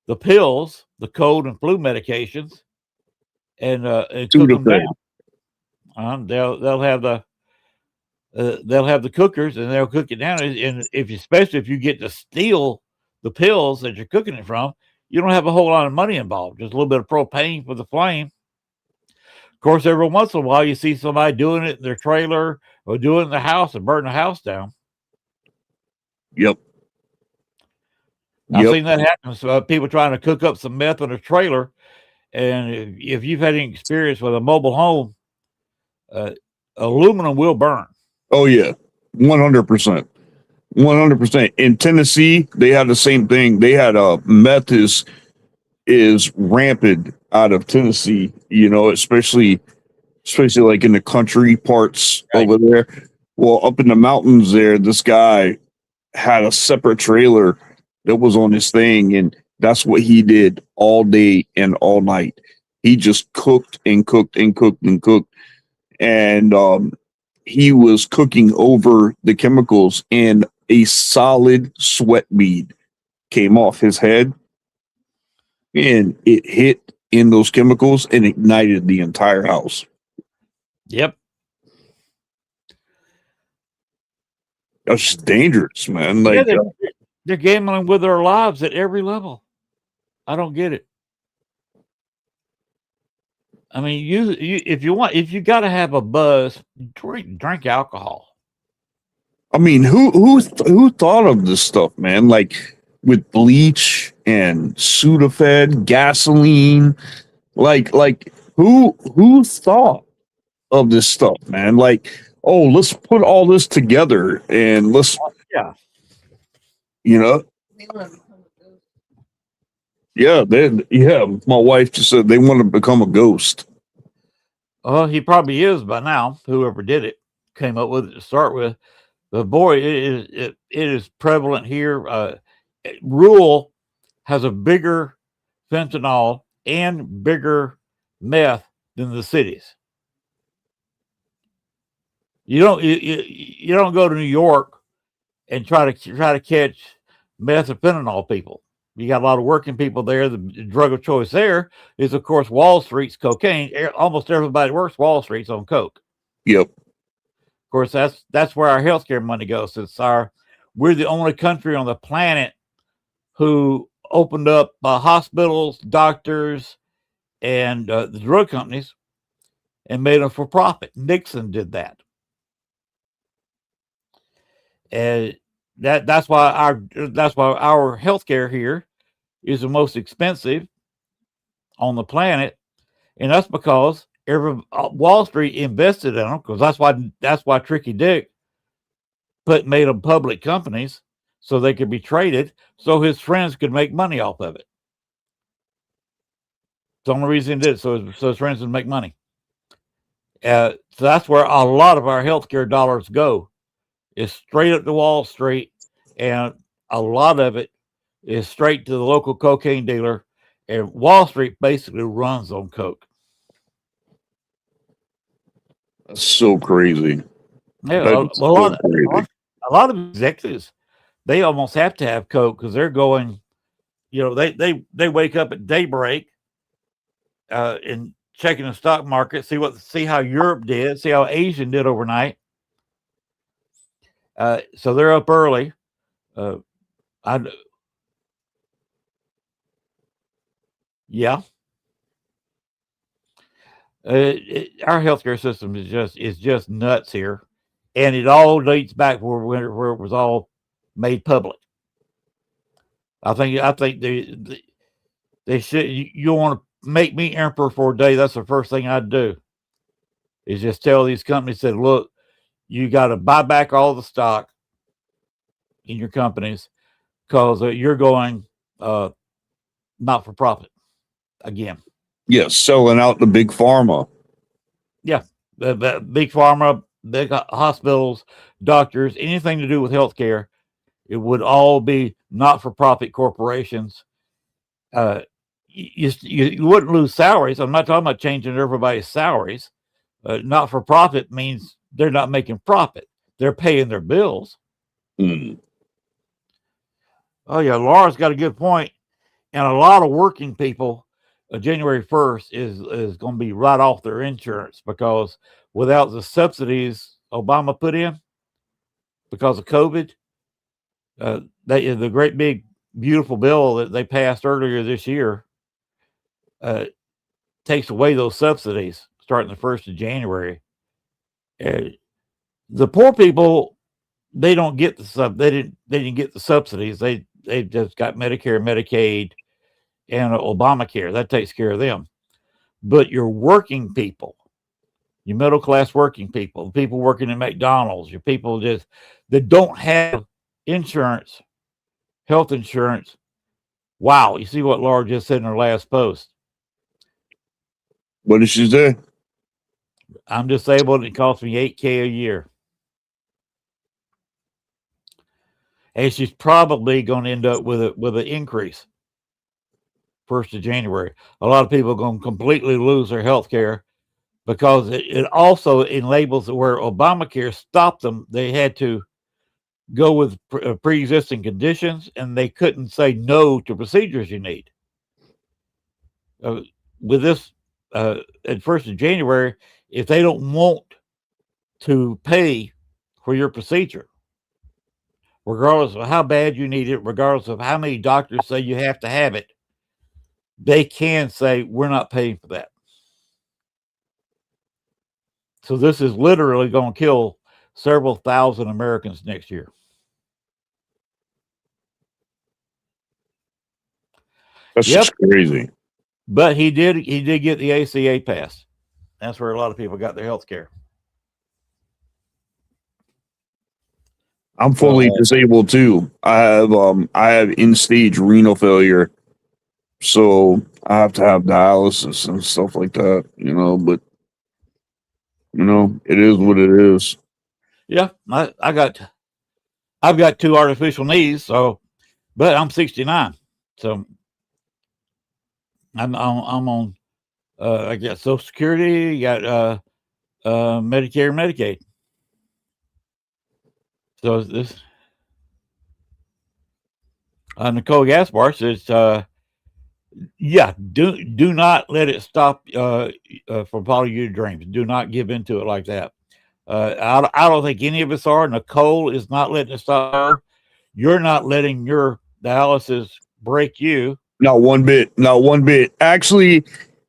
the pills, the cold and flu medications, and cook them down. They'll have the cookers, and they'll cook it down. And especially if you get to steal the pills that you're cooking it from, you don't have a whole lot of money involved. Just a little bit of propane for the flame. Of course, every once in a while, you see somebody doing it in their trailer or doing it in the house and burning the house down. Yep. I've seen that happen. So people trying to cook up some meth in a trailer, and if you've had any experience with a mobile home, aluminum will burn. Oh yeah, 100%. 100%. In Tennessee, they had the same thing. They had meth is rampant out of Tennessee, especially like in the country parts over there. Well, up in the mountains there, this guy had a separate trailer that was on his thing, and that's what he did all day and all night. He just cooked and cooked and cooked and cooked, and he was cooking over the chemicals, and a solid sweat bead came off his head, and it hit in those chemicals and ignited the entire house. Yep. That's dangerous, man. They're gambling with their lives at every level. I don't get it. I mean, if you got to have a buzz, drink alcohol. I mean, who thought of this stuff, man? Like with bleach and Sudafed, gasoline. Like who thought of this stuff, man? Like, oh, let's put all this together and let's, Yeah. you know, yeah. My wife just said they want to become a ghost. Well, he probably is by now. Whoever did it came up with it to start with. But boy, it is prevalent here. Rural has a bigger fentanyl and bigger meth than the cities. You don't go to New York and try to catch meth or fentanyl people. You got a lot of working people there. The drug of choice there is, of course, Wall Street's cocaine. Almost everybody works Wall Street's on coke. Yep. Of course, that's where our healthcare money goes. We're the only country on the planet who opened up hospitals, doctors, and the drug companies and made them for profit. Nixon did that, and that's why our healthcare here is the most expensive on the planet, and that's because Wall Street invested in them, because that's why Tricky Dick made them public companies so they could be traded, so his friends could make money off of it. It's the only reason he did it, so his friends would make money. So that's where a lot of our healthcare dollars go, is straight up to Wall Street, and a lot of it is straight to the local cocaine dealer. And Wall Street basically runs on coke. That's so crazy. Yeah, a lot of executives, they almost have to have coke because they're going, they wake up at daybreak and checking the stock market, see how Europe did, see how Asian did overnight. So they're up early. Yeah. Our healthcare system is just nuts here, and it all dates back where it was all made public. I think they should. You want to make me emperor for a day? That's the first thing I'd do. Is just tell these companies that, look, you got to buy back all the stock in your companies because you're going not for profit again. Yeah, selling out the big pharma. Yeah, the big pharma, big hospitals, doctors, anything to do with healthcare, it would all be not-for-profit corporations. You wouldn't lose salaries. I'm not talking about changing everybody's salaries. Not-for-profit means they're not making profit. They're paying their bills. Mm. Oh, yeah, Laura's got a good point. And a lot of working people, January 1st is going to be right off their insurance, because without the subsidies Obama put in because of COVID, the great big beautiful bill that they passed earlier this year takes away those subsidies starting the 1st of January. The poor people, they don't get they didn't get the subsidies. They just got Medicare, Medicaid, and Obamacare. That takes care of them. But your working people, your middle class working people, people working at McDonald's, your people that don't have insurance, health insurance. Wow, you see what Laura just said in her last post. What did she say? I'm disabled and it costs me $8,000 a year. And she's probably going to end up with an increase 1st of January. A lot of people are going to completely lose their health care, because it also labels where Obamacare stopped them. They had to go with pre-existing conditions, and they couldn't say no to procedures you need. With this, at 1st of January, if they don't want to pay for your procedure, regardless of how bad you need it, regardless of how many doctors say you have to have it, they can say, we're not paying for that. So this is literally going to kill several thousand Americans next year. That's Yep. just crazy. But he did get the ACA pass. That's where a lot of people got their health care. I'm fully disabled too. I have end-stage renal failure, so I have to have dialysis and stuff like that. But it is what it is. Yeah, I've got 2 artificial knees, so but I'm 69, so I'm on I got Social Security, got Medicare, Medicaid. So this Nicole Gaspar says, yeah, do not let it stop from following your dreams. Do not give into it like that. I don't think any of us are. Nicole is not letting it stop her. You're not letting your dialysis break you. Not one bit. Not one bit. Actually,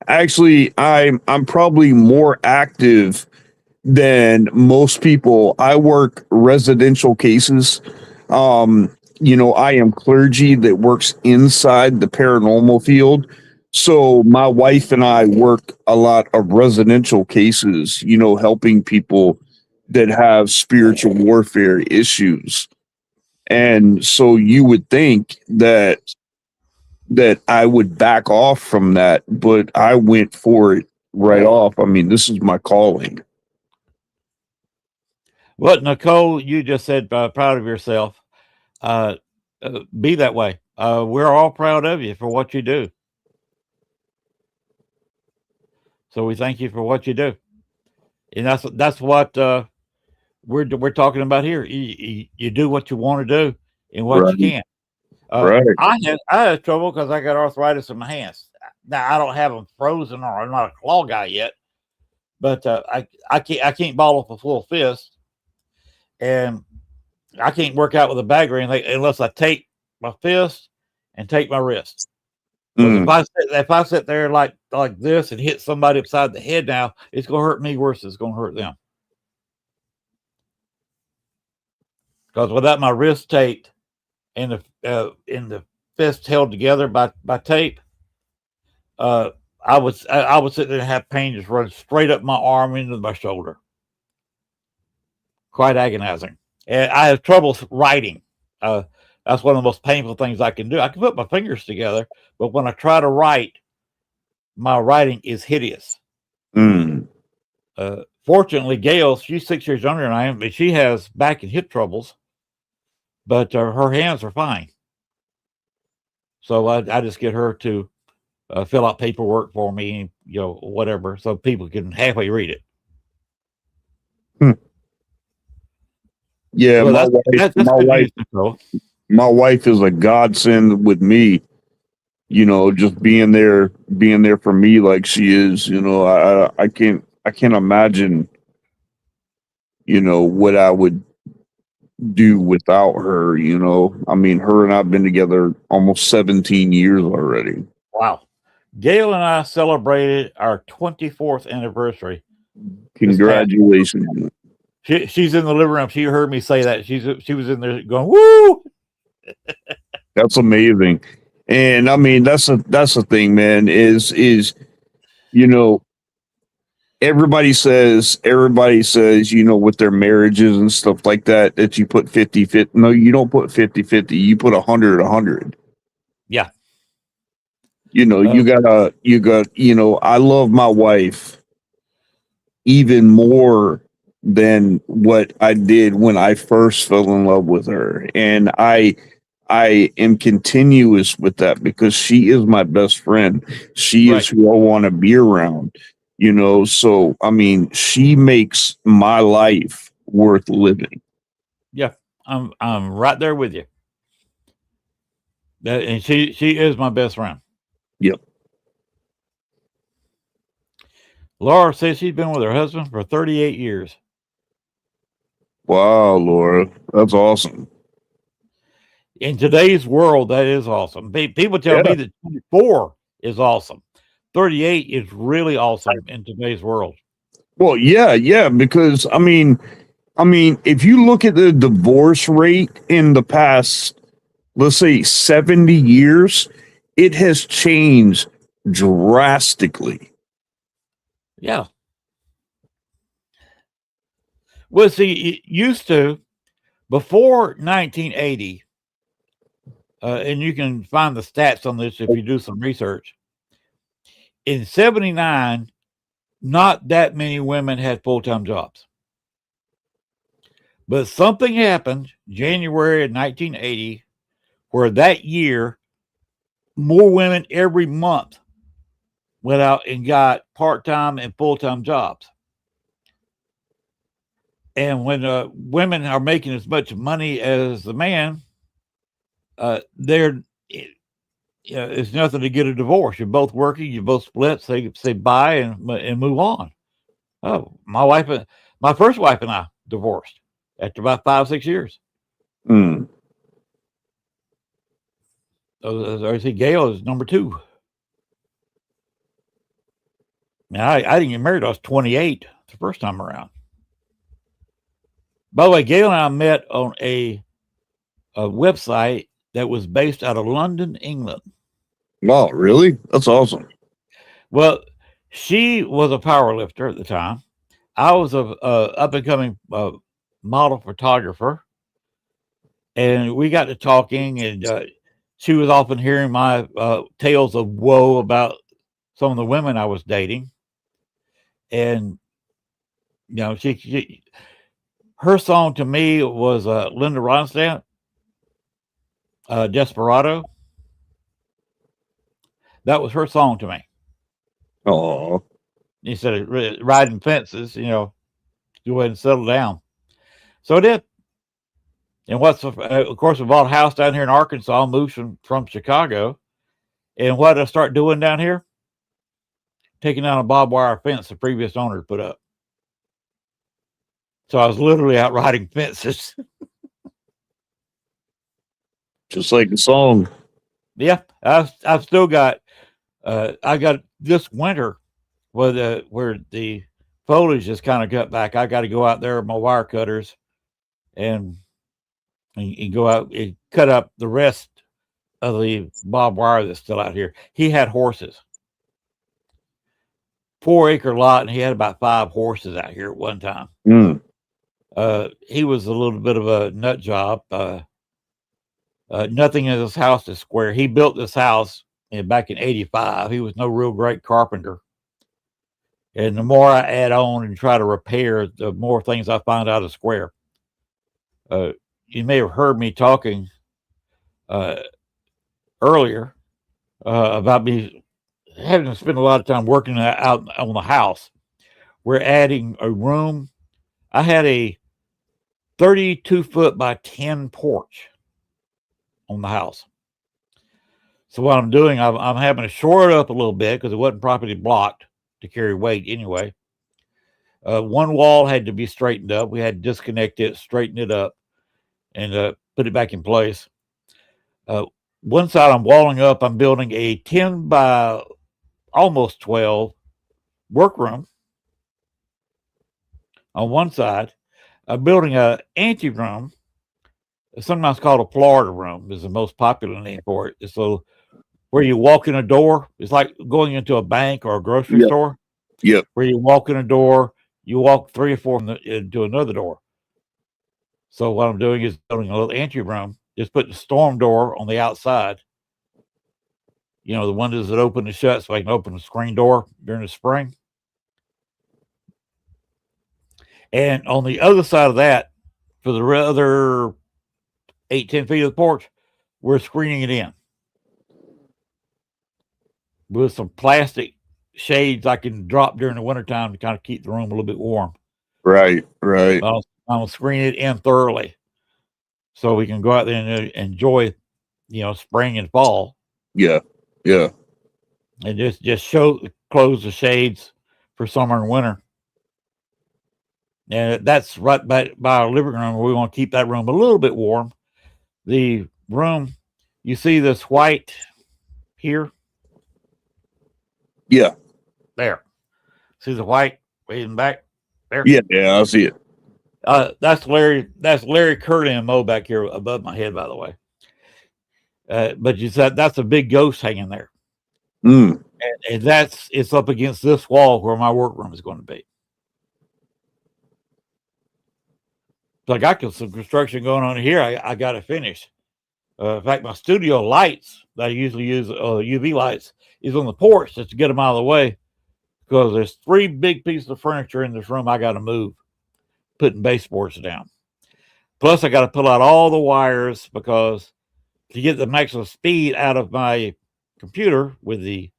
I'm probably more active than most people. I work residential cases. I am clergy that works inside the paranormal field. So my wife and I work a lot of residential cases, helping people that have spiritual warfare issues. And so you would think that I would back off from that, but I went for it right off. I mean, this is my calling. Well, Nicole, you just said proud of yourself. Be that way. We're all proud of you for what you do. So we thank you for what you do, and that's what we're talking about here. You do what you want to do and what Right. you can. Right. I had trouble because I got arthritis in my hands. Now I don't have them frozen, or I'm not a claw guy yet, but I can't ball up a full fist, and I can't work out with a bag or anything unless I tape my fist and tape my wrist. Because if I sit there like this and hit somebody upside the head, now it's gonna hurt me worse than it's gonna hurt them. Because without my wrist taped and the fist held together by tape, I would sit there and have pain just run straight up my arm into my shoulder. Quite agonizing. And I have trouble writing. That's one of the most painful things I can do. I can put my fingers together, but when I try to write, my writing is hideous. Fortunately, Gail, she's 6 years younger than I am, but she has back and hip troubles, but her hands are fine. So I just get her to fill out paperwork for me, whatever, so people can halfway read it. Yeah, well, my wife is a godsend with me. Just being there for me like she is. I can't imagine. What I would do without her. I mean, her and I've been together almost 17 years already. Wow. Gail and I celebrated our 24th anniversary. Congratulations. She's in the living room. She heard me say that. She was in there going, woo! That's amazing. And I mean, that's the thing, man, is everybody says, with their marriages and stuff like that you put 50-50. No, you don't put 50-50. You put 100-100. Yeah. I love my wife even more than what I did when I first fell in love with her. And I am continuous with that because she is my best friend. She is who I want to be around, so I mean, she makes my life worth living. Yeah, I'm right there with you. And she is my best friend. Yep. Laura says she's been with her husband for 38 years. Wow, Laura, that's awesome. In today's world, that is awesome. People tell me that 24 is awesome. 38 is really awesome in today's world. Well, yeah, because I mean, if you look at the divorce rate in the past, let's say 70 years, it has changed drastically. Yeah. Well, see, it used to, before 1980, and you can find the stats on this if you do some research. In 79, not that many women had full-time jobs. But something happened January of 1980 where that year, more women every month went out and got part-time and full-time jobs. And when women are making as much money as the man, it's nothing to get a divorce. You're both working, you both split, say bye and move on. Oh, my first wife and I divorced after about 5-6 years. Mm. I see Gail is number 2. Now, I didn't get married. I was 28 the first time around. By the way, Gail and I met on a website that was based out of London, England. Wow, really? That's awesome. Well, she was a power lifter at the time. I was a up-and-coming model photographer. And we got to talking, and she was often hearing my tales of woe about some of the women I was dating. And, her song to me was Linda Ronstadt, Desperado. That was her song to me. Oh, Instead of riding fences, go ahead and settle down. So I did. And of course, we bought a house down here in Arkansas, moved from Chicago. And what did I start doing down here? Taking down a barbed wire fence the previous owner put up. So I was literally out riding fences. just like the song. Yeah, I've still got. I got this winter where the foliage just kind of cut back. I got to go out there with my wire cutters and go out and cut up the rest of the barbed wire that's still out here. He had horses. 4-acre lot, and he had about 5 horses out here at one time. Mm. He was a little bit of a nut job. Nothing in this house is square. He built this house back in 85. He was no real great carpenter. And the more I add on and try to repair, the more things I find out is square. You may have heard me talking earlier about me having to spend a lot of time working out on the house. We're adding a room. I had a 32-foot by 10 porch on the house. So what I'm doing, I'm having to shore it up a little bit because it wasn't properly blocked to carry weight anyway. One wall had to be straightened up. We had to disconnect it, straighten it up, and put it back in place. One side I'm walling up. I'm building a 10 by almost 12 workroom on one side. I'm building a anteroom, sometimes called a Florida room is the most popular name for it. So where you walk in a door, it's like going into a bank or a grocery store. Yep. Where you walk in a door, you walk 3 or 4 into another door. So what I'm doing is building a little anteroom, just putting a storm door on the outside. The windows that open and shut so I can open the screen door during the spring. And on the other side of that, for the other 8-10 feet of the porch, we're screening it in with some plastic shades I can drop during the wintertime to kind of keep the room a little bit warm. Right. I'll screen it in thoroughly so we can go out there and enjoy, spring and fall. Yeah. And just close the shades for summer and winter. And that's right by our living room. We want to keep that room a little bit warm. The room, you see this white here? Yeah. There. See the white way in back? There? Yeah, I see it. That's Larry Curly and Mo back here above my head, by the way. But you said that's a big ghost hanging there. Mm. And it's up against this wall where my workroom is going to be. So I got some construction going on here. I got to finish. In fact, my studio lights that I usually use, UV lights, is on the porch just to get them out of the way, because there's 3 big pieces of furniture in this room I got to move, putting baseboards down. Plus, I got to pull out all the wires, because to get the maximum speed out of my computer with the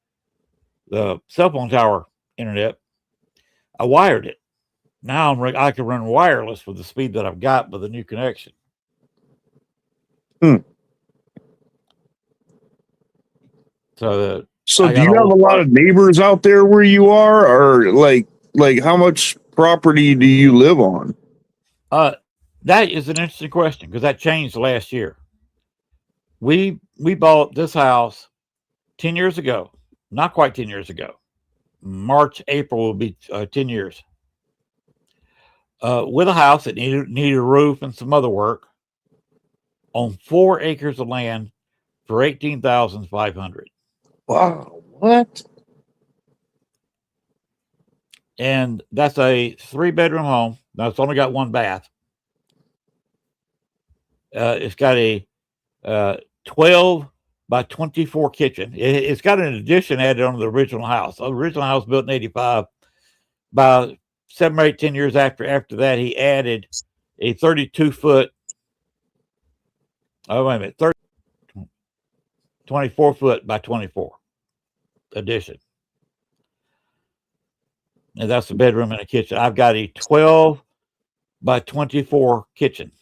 cell phone tower internet, I wired it. Now I can run wireless with the speed that I've got with the new connection. Hmm. So do you have a lot of neighbors out there where you are, or like how much property do you live on? That is an interesting question, because that changed last year. We bought this house 10 years ago, not quite 10 years ago. March, April will be 10 years. With a house that needed a roof and some other work, on 4 acres of land for $18,500. Wow, what? And that's a 3-bedroom home. Now it's only got 1 bath. It's got a 12 by 24 kitchen. It's got an addition added on to the original house. The original house built in 85. About 7 or 8, 10 years after that, he added a 32-foot. Oh, wait a minute, 24-foot by 24 addition. And that's the bedroom and a kitchen. I've got a 12 by 24 kitchen,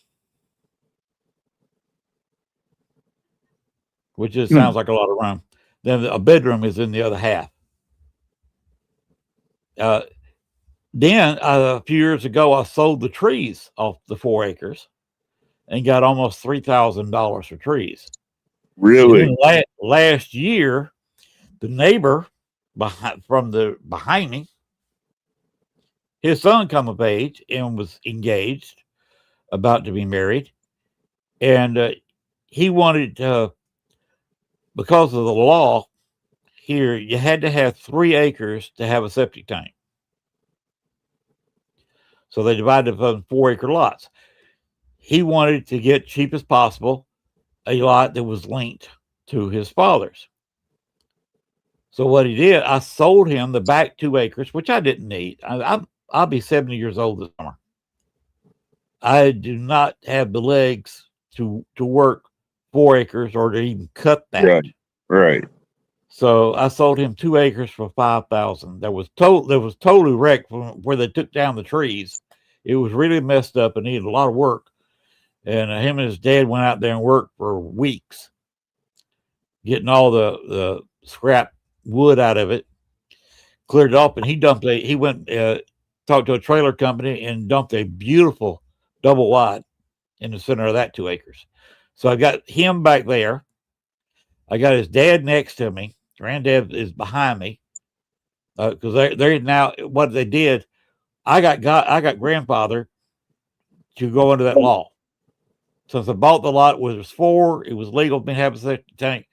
which just sounds like a lot of room. Then a bedroom is in the other half. Then a few years ago, I sold the trees off the 4 acres and got almost $3,000 for trees. Really? Last year, the neighbor behind me, his son come of age and was engaged, about to be married, and he wanted, because of the law here, you had to have 3 acres to have a septic tank. So they divided it up 4-acre lots. He wanted to get cheap as possible a lot that was linked to his father's. So what he did, I sold him the back 2 acres, which I didn't need. I'll be 70 years old this summer. I do not have the legs to work 4 acres or to even cut that. Right. So I sold him 2 acres for $5,000. That was totally wrecked from where they took down the trees. It was really messed up and needed a lot of work. And him and his dad went out there and worked for weeks, getting all the scrap wood out of it, cleared it up, and he went talked to a trailer company and dumped a beautiful double wide in the center of that 2 acres. So I got him back there. I got his dad next to me. Granddad is behind me, because they're now, what they did, I got grandfather to go under that law. Since I bought the lot, it was 4, it was legal to have a septic tank.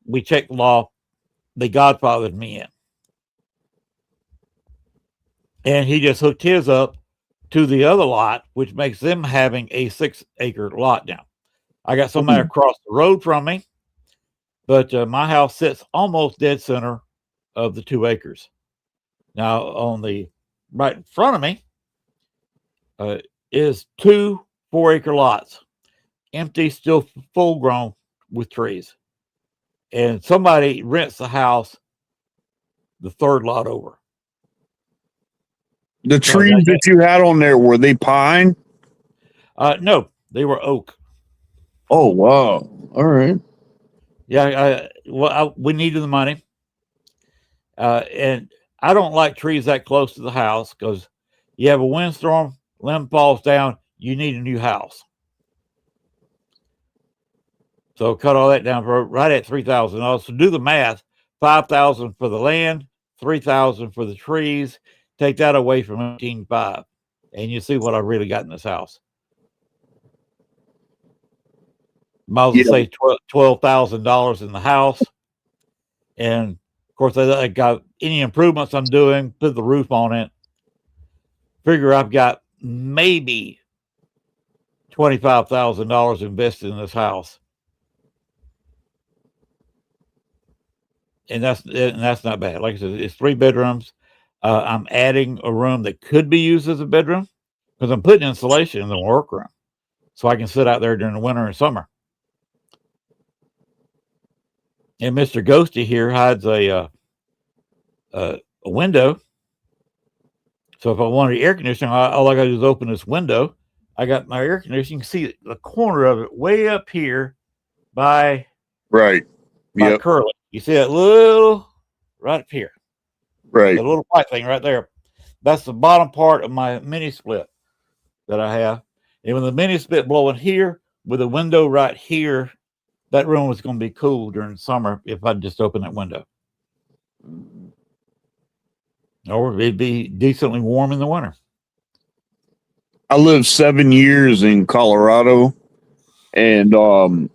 We checked the law. They godfathered me in. And he just hooked his up to the other lot, which makes them having a 6-acre lot now. I got somebody across the road from me, but my house sits almost dead center of the 2 acres. Now, on the right in front of me is 2 4-acre lots, empty, still full grown with trees. And somebody rents the house the 3rd lot over. The trees that you had on there, were they pine? No, they were oak. Oh, wow. All right. Yeah, we needed the money. And I don't like trees that close to the house, because you have a windstorm, limb falls down, you need a new house. So cut all that down for right at $3,000. So do the math: $5,000 for the land, $3,000 for the trees. Take that away from $18,500, and you see what I really got in this house. Might as well Yeah. say $12,000 in the house. And of course, I got any improvements I'm doing, put the roof on it. Figure I've got maybe $25,000 invested in this house. And that's not bad. Like I said, it's 3 bedrooms. I'm adding a room that could be used as a bedroom because I'm putting insulation in the workroom so I can sit out there during the winter and summer. And Mr. Ghosty here hides a window. So if I wanted air conditioning, all I got to do is open this window. I got my air conditioning. You can see the corner of it way up here by Right. Yep. Curly. You see that little right up here. Right. The little white thing right there. That's the bottom part of my mini split that I have. And with the mini split blowing here with a window right here, that room was going to be cool during summer if I just opened that window. Or it'd be decently warm in the winter. I lived 7 years in Colorado, and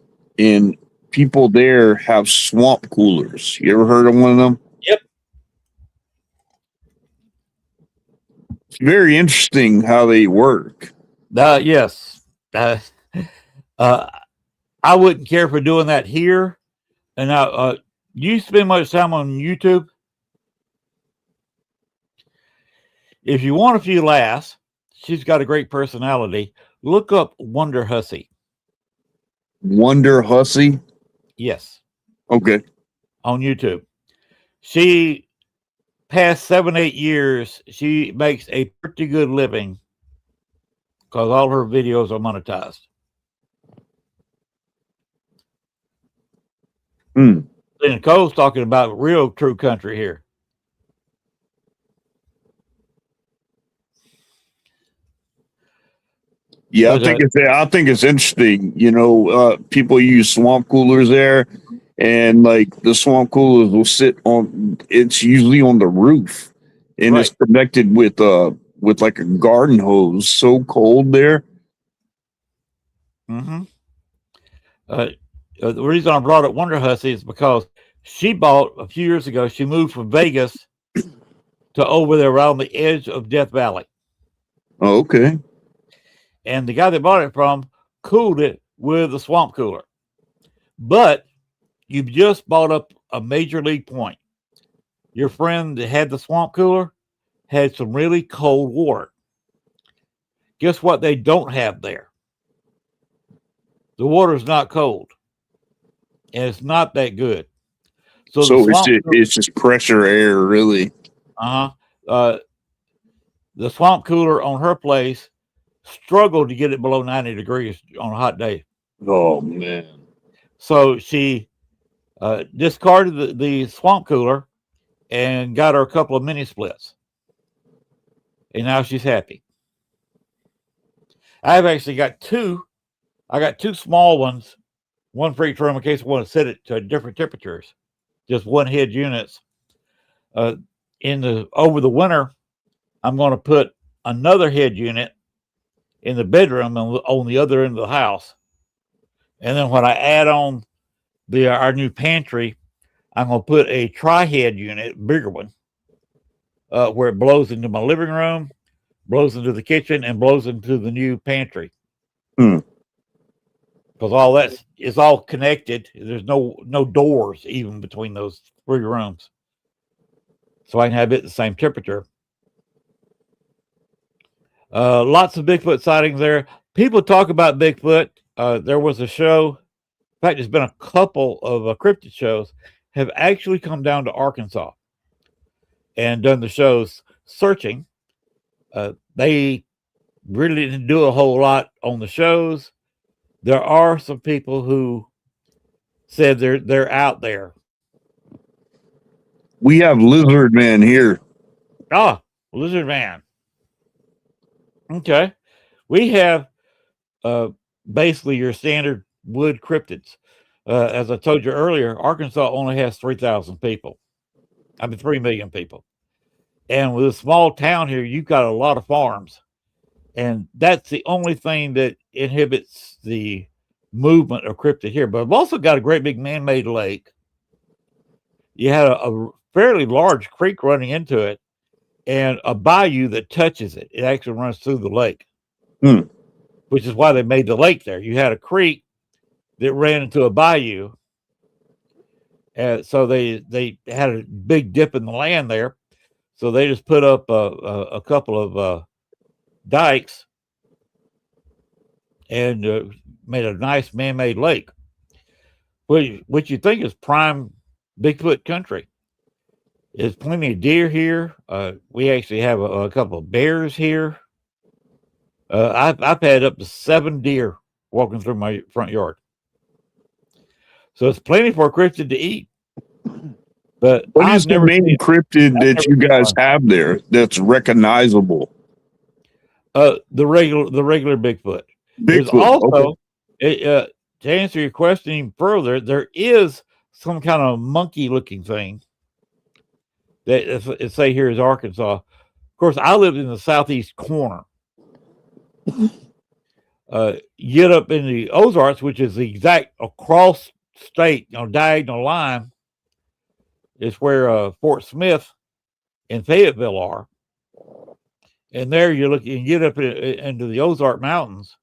people there have swamp coolers. You ever heard of one of them? Yep. It's very interesting how they work. Yes. I wouldn't care for doing that here. And now, you spend much time on YouTube? If you want a few laughs, she's got a great personality. Look up Wonder Hussy. Wonder Hussy? Yes. Okay. On YouTube. She, past 7-8 years, she makes a pretty good living because all her videos are monetized. And Nicole's talking about real true country here. Yeah, I think it's interesting. You know, people use swamp coolers there, and like the swamp coolers will sit on. It's usually on the roof, and it's connected with like a garden hose. So cold there. Mm-hmm. The reason I brought up Wonder Hussy is because she bought a few years ago. She moved from Vegas to over there around the edge of Death Valley. Oh, okay. And the guy that bought it from cooled it with a swamp cooler. But you've just bought up a major league point. Your friend that had the swamp cooler had some really cold water. Guess what they don't have there? The water's not cold. And it's not that good. So it's just pressure air, really. The swamp cooler on her place struggled to get it below 90 degrees on a hot day. Oh, man. So she discarded the swamp cooler and got her a couple of mini splits. And now she's happy. I've actually got two. I got 2 small ones, one for each room in case I want to set it to different temperatures. Just one head units. Over the winter, I'm going to put another head unit in the bedroom on the other end of the house. And then when I add on our new pantry, I'm going to put a tri-head unit, bigger one, where it blows into my living room, blows into the kitchen, and blows into the new pantry. Because all it's all connected. There's no doors even between those 3 rooms. So I can have it the same temperature. Lots of Bigfoot sightings there. People talk about Bigfoot. There was a show. In fact, there's been a couple of cryptid shows have actually come down to Arkansas and done the shows searching. They really didn't do a whole lot on the shows. There are some people who said they're out there. We have Lizard Man here. Lizard Man. Okay. We have basically your standard wood cryptids. As I told you earlier, Arkansas only has 3,000 people. 3 million people. And with a small town here, you've got a lot of farms. And that's the only thing that inhibits the movement of cryptid here. But I've also got a great big man-made lake. You had a fairly large creek running into it, and a bayou that touches it. It actually runs through the lake, which is why they made the lake there. You had a creek that ran into a bayou, and so they had a big dip in the land there. So they just put up a couple of dikes and made a nice man-made lake, which you think is prime Bigfoot country. There's plenty of deer here. We actually have a couple of bears here. I've had up to 7 deer walking through my front yard. So it's plenty for a cryptid to eat. But what is the main cryptid that you guys have there that's recognizable? The regular Bigfoot. There's also, to answer your question even further, there is some kind of monkey-looking thing that say here is Arkansas. Of course, I lived in the southeast corner. Get up in the Ozarks, which is the exact across state, diagonal line, is where Fort Smith and Fayetteville are. And there you get up into the Ozark Mountains.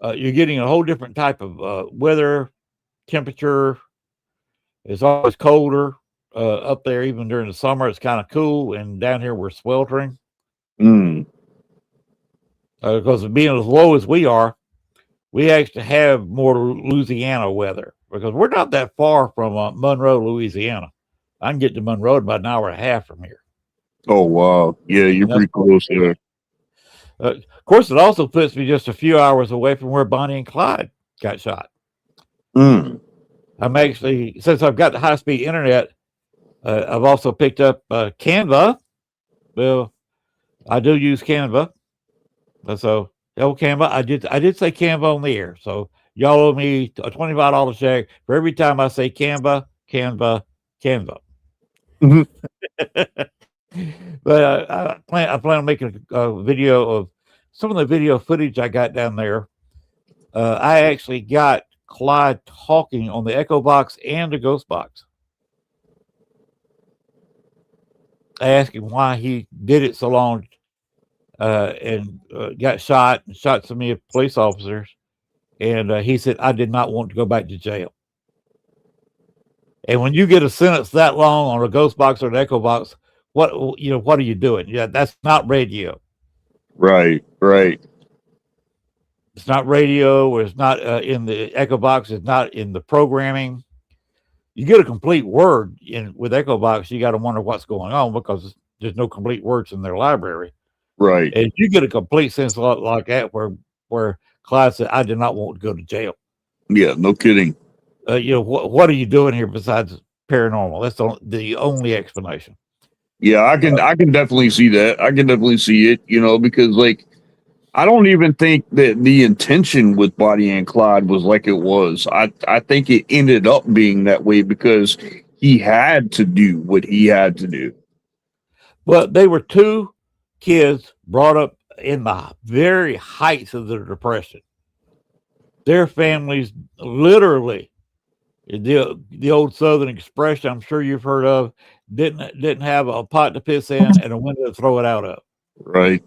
You're getting a whole different type of weather, temperature. It's always colder up there. Even during the summer, it's kind of cool. And down here, we're sweltering. Because of being as low as we are, we actually have more Louisiana weather because we're not that far from Monroe, Louisiana. I can get to Monroe in about an hour and a half from here. Oh, wow. Yeah, you're pretty close there. Of course, it also puts me just a few hours away from where Bonnie and Clyde got shot. I'm actually, since I've got the high-speed internet, I've also picked up Canva. Well, I do use Canva. So, Canva, I did say Canva on the air. So, y'all owe me a $25 check for every time I say Canva, Canva, Canva. But I plan on making a video of some of the video footage I got down there. I actually got Clyde talking on the Echo Box and the Ghost Box. I asked him why he did it so long and got shot and shot so many police officers. And he said, I did not want to go back to jail. And when you get a sentence that long on a Ghost Box or an Echo Box, what are you doing? Yeah, that's not radio. Right. It's not radio, or it's not in the Echo Box. It's not in the programming. You get a complete word with Echo Box, you got to wonder what's going on because there's no complete words in their library. Right. And you get a complete sense like that where Clyde said, I did not want to go to jail. Yeah, no kidding. What are you doing here besides paranormal? That's the only explanation. Yeah, I can definitely see that. I can definitely see it, because I don't even think that the intention with Bonnie and Clyde was like it was. I think it ended up being that way because he had to do what he had to do. Well, they were 2 kids brought up in the very heights of the Depression. Their families literally, the old Southern expression I'm sure you've heard of, didn't have a pot to piss in and a window to throw it out of. Right.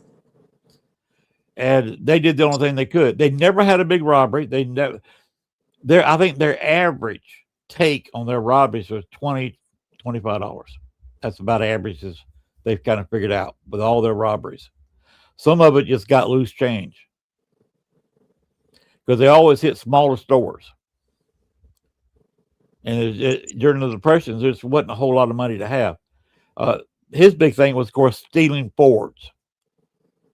And they did the only thing they could. They never had a big robbery. I think their average take on their robberies was $20, $25. That's about average as they've kind of figured out with all their robberies. Some of it just got loose change because they always hit smaller stores. And during the Depression, there just wasn't a whole lot of money to have. His big thing was, of course, stealing Fords.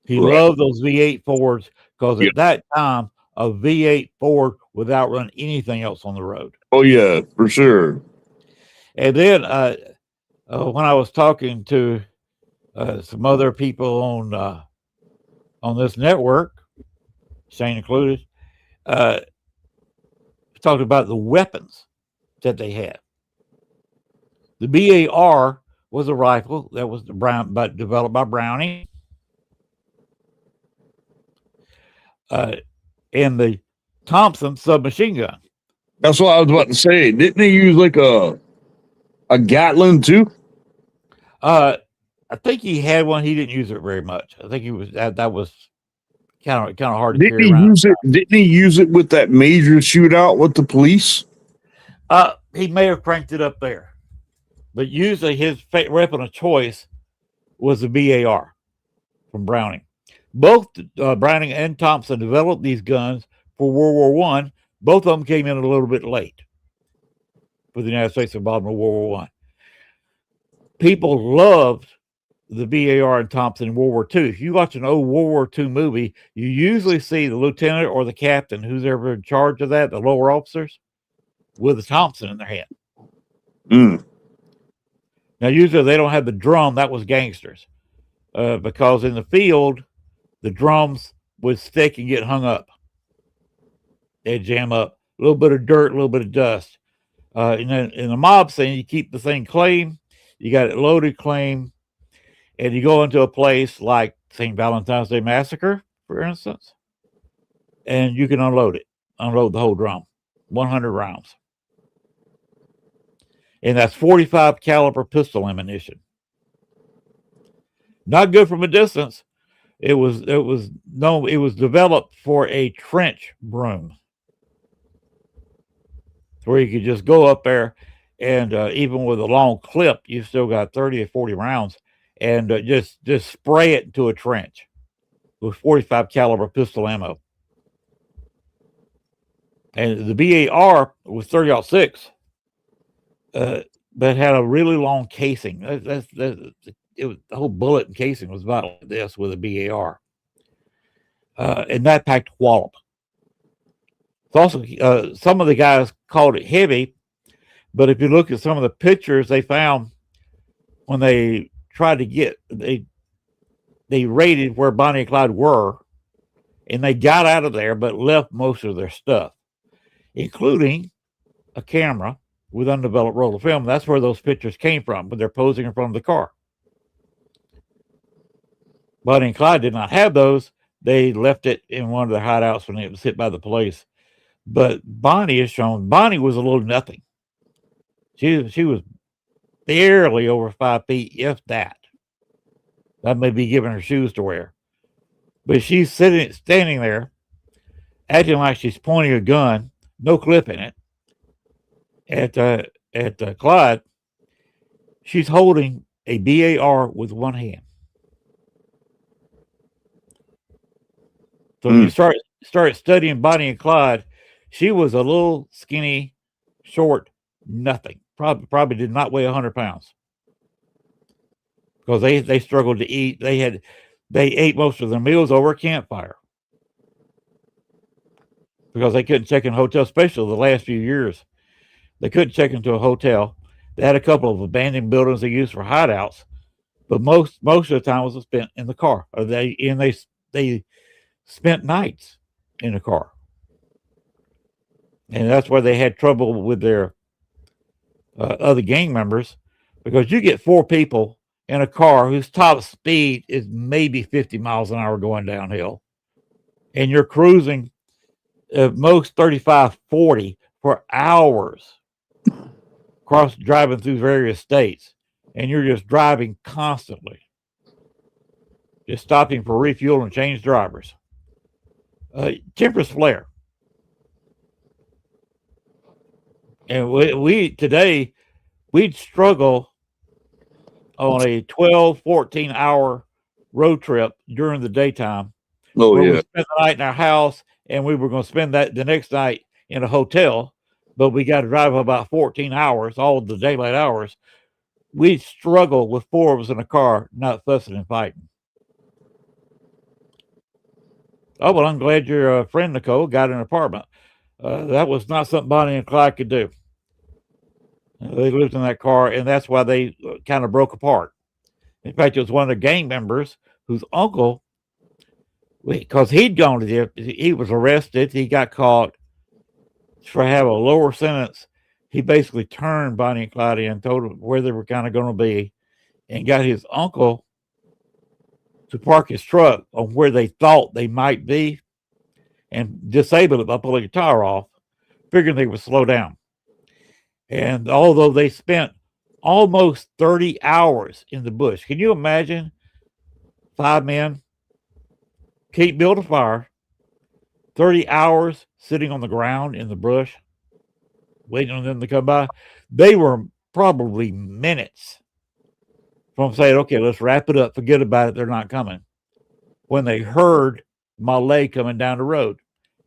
He loved those V8 Fords because at that time, a V8 Ford would outrun anything else on the road. Oh, yeah, for sure. And then when I was talking to some other people on this network, Shane included, talked about the weapons that they had. The BAR was a rifle that was developed by Browning. And the Thompson submachine gun. That's what I was about to say. Didn't they use like a Gatlin too? I think he had one. He didn't use it very much. I think he was that was kind of hard to Didn't carry he around. use it? Didn't he use it with that major shootout with the police? He may have cranked it up there, but usually his weapon of choice was the BAR from Browning. Both Browning and Thompson developed these guns for World War One. Both of them came in a little bit late for the United States involved in World War One. People loved the BAR and Thompson in World War II. If you watch an old World War II movie, you usually see the lieutenant or the captain, who's ever in charge of that, the lower officers, with a Thompson in their hand. Mm. Now, usually they don't have the drum. That was gangsters. Because in the field, the drums would stick and get hung up. They'd jam up. A little bit of dirt, a little bit of dust. And then in the mob scene, you keep the thing clean. You got it loaded clean. And you go into a place like St. Valentine's Day Massacre, for instance, and you can unload it. Unload the whole drum. 100 rounds. And that's 45 caliber pistol ammunition. Not good from a distance. It was developed for a trench broom, where you could just go up there, and even with a long clip, you still got 30 or 40 rounds, and just spray it into a trench with 45 caliber pistol ammo. And the BAR was 30-06, but had a really long casing. It was, the whole bullet and casing was about like this with a BAR, and that packed wallop. It's also some of the guys called it heavy, but if you look at some of the pictures they found when they tried to get, they raided where Bonnie and Clyde were, and they got out of there but left most of their stuff, including a camera with undeveloped roll of film. That's where those pictures came from, when they're posing in front of the car. Bonnie and Clyde did not have those. They left it in one of their hideouts when it was hit by the police. But Bonnie is shown. Bonnie was a little nothing. She was barely over 5 feet, if that. That may be giving her shoes to wear. But she's standing there, acting like she's pointing a gun, no clip in it, at Clyde. She's holding a BAR with one hand. So when you start studying Bonnie and Clyde, she was a little skinny, short, nothing. Probably did not weigh 100 pounds. Because they struggled to eat. They ate most of their meals over a campfire. Because they couldn't check in hotels, especially the last few years. They couldn't check into a hotel. They had a couple of abandoned buildings they used for hideouts, but most of the time was spent in the car. Or they spent nights in the car. And that's where they had trouble with their other gang members, because you get 4 people in a car whose top speed is maybe 50 miles an hour going downhill, and you're cruising at most 35, 40 for hours, driving through various states, and you're just driving constantly, just stopping for refuel and change drivers. Tempers flare. And we'd struggle on a 12, 14-hour road trip during the daytime. Oh, where yeah. we spent the night in our house, and we were going to spend that the next night in a hotel, but we got to drive about 14 hours, all the daylight hours. We'd struggle with 4 of us in a car, not fussing and fighting. Oh, well, I'm glad your friend Nicole got an apartment. That was not something Bonnie and Clyde could do. They lived in that car, and that's why they kind of broke apart. In fact, it was one of the gang members whose uncle, because he was arrested, he got caught for have a lower sentence. He basically turned Bonnie and Clyde in, told them where they were kind of going to be, and got his uncle to park his truck on where they thought they might be. and disable it by pulling the tire off, figuring they would slow down. And although they spent almost 30 hours in the bush, can you imagine 5 men can't build a fire, 30 hours sitting on the ground in the brush, waiting on them to come by? They were probably minutes from saying, okay, let's wrap it up, forget about it, they're not coming, when they heard McLain coming down the road.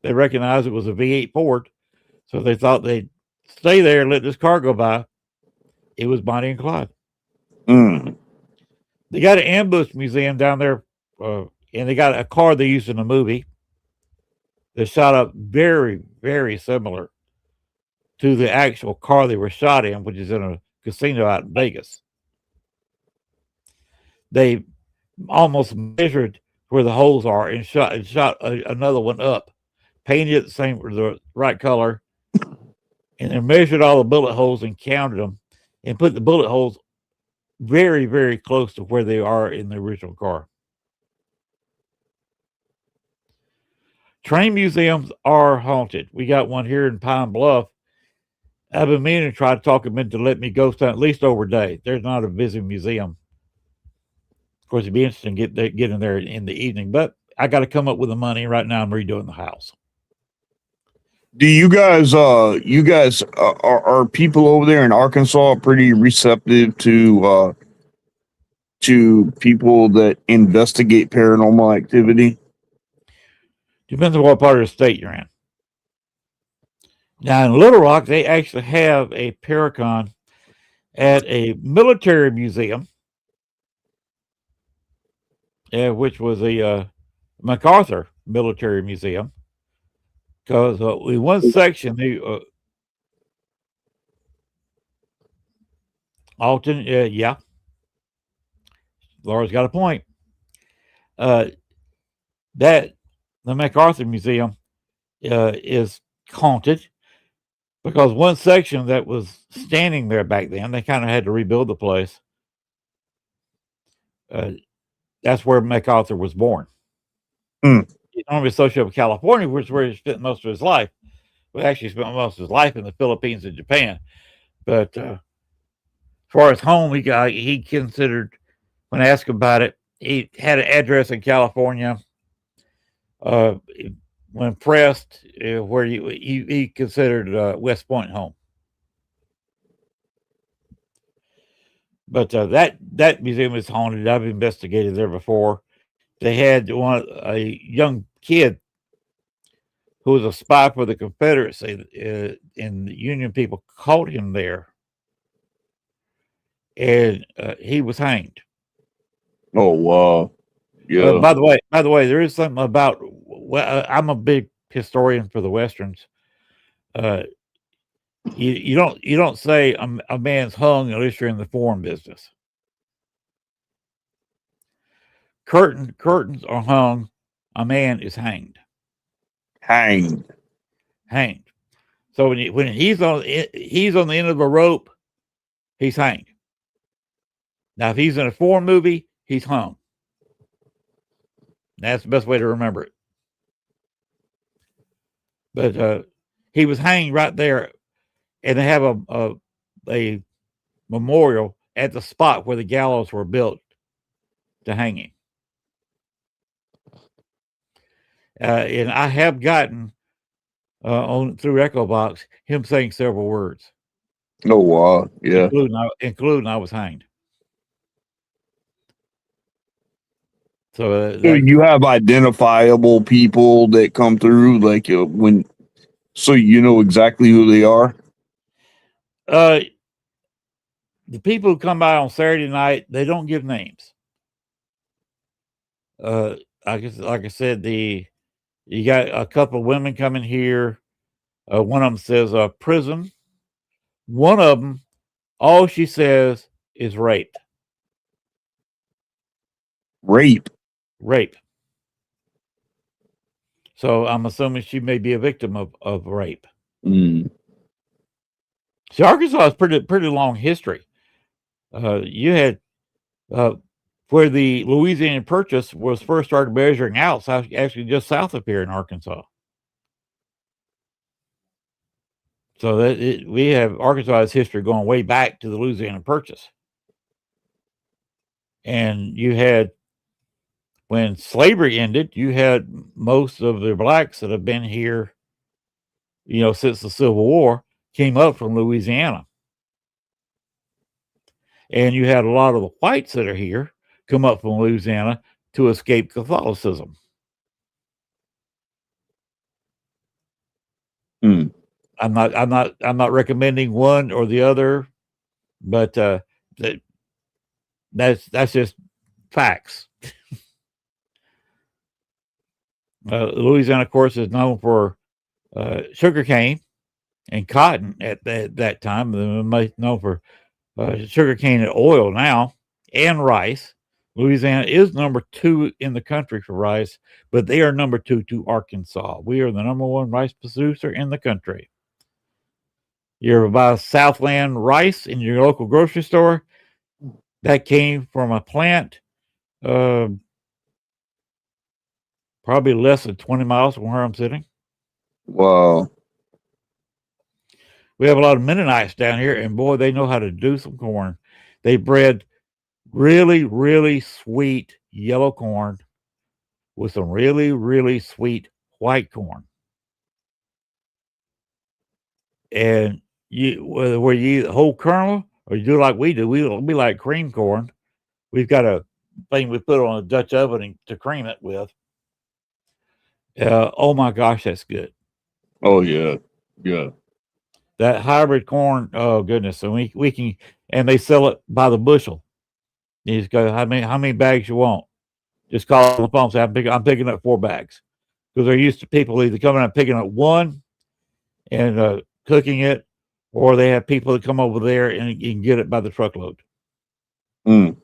They recognized it was a V8 Ford, so they thought they'd stay there and let this car go by. It was Bonnie and Clyde. Mm. They got an ambush museum down there, and they got a car they used in a movie that shot up very, very similar to the actual car they were shot in, which is in a casino out in Vegas. They almost measured where the holes are and shot another one up, painted it the right color, and then measured all the bullet holes and counted them and put the bullet holes very, very close to where they are in the original car. Train museums are haunted. We got one here in Pine Bluff. I've been meaning to try to talk them into letting me go at least over a day. There's not a busy museum. Of course, it'd be interesting to get in there in the evening, but I got to come up with the money. Right now, I'm redoing the house. Do you guys are people over there in Arkansas pretty receptive to people that investigate paranormal activity? Depends on what part of the state you're in. Now in Little Rock, they actually have a Paracon at a military museum, which was a MacArthur military museum. Because in one section, Alton, yeah, Laura's got a point. That the MacArthur Museum is haunted because one section that was standing there back then, they kind of had to rebuild the place. That's where MacArthur was born. He's normally associated with California, which is where he spent most of his life. Well, actually spent most of his life in the Philippines and Japan. But as far as home, he considered, when asked about it, he had an address in California. When pressed, where he considered West Point home. But that museum is haunted. I've investigated there before. They had a young kid who was a spy for the Confederacy, and the Union people caught him there, and he was hanged. Oh wow! Yeah. By the way, there is something about. Well, I'm a big historian for the westerns. You don't say a man's hung unless you're in the foreign business. Curtains are hung. A man is hanged. Hanged. So when he's on the end of a rope, he's hanged. Now, if he's in a foreign movie, he's hung. That's the best way to remember it. But he was hanged right there, and they have a memorial at the spot where the gallows were built to hang him. And I have gotten through Echo Box him saying several words. Oh wow! Yeah, including I was hanged. So you have identifiable people that come through, like so you know exactly who they are. The people who come by on Saturday night, they don't give names. Like I said, you got a couple of women coming here. One of them says prison. One of them, all she says is rape. Rape. So I'm assuming she may be a victim of rape. Mm. See, Arkansas has pretty long history. You had where the Louisiana Purchase was first started measuring out, actually just south of here in Arkansas. So we have Arkansas's history going way back to the Louisiana Purchase. And you had, when slavery ended, you had most of the blacks that have been here, since the Civil War, came up from Louisiana. And you had a lot of the whites that are here come up from Louisiana to escape Catholicism. I'm not recommending one or the other, but that's just facts. Louisiana, of course, is known for sugarcane and cotton at that time. They're known for sugarcane and oil now, and rice. Louisiana is number 2 in the country for rice, but they are number 2 to Arkansas. We are the number 1 rice producer in the country. You buy Southland rice in your local grocery store. That came from a plant probably less than 20 miles from where I'm sitting. Wow. We have a lot of Mennonites down here, and boy, they know how to do some corn. They bred really, really sweet yellow corn with some really, really sweet white corn. And where you eat the whole kernel, or you do like we do, we like cream corn. We've got a thing we put on a Dutch oven to cream it with. Oh my gosh, that's good. Oh yeah, yeah. That hybrid corn, oh goodness. And we can, and they sell it by the bushel. You just go, how many bags you want? Just call on the phone and say, I'm picking up 4 bags. Because they're used to people either coming and picking up one and cooking it, or they have people that come over there and you can get it by the truckload. Because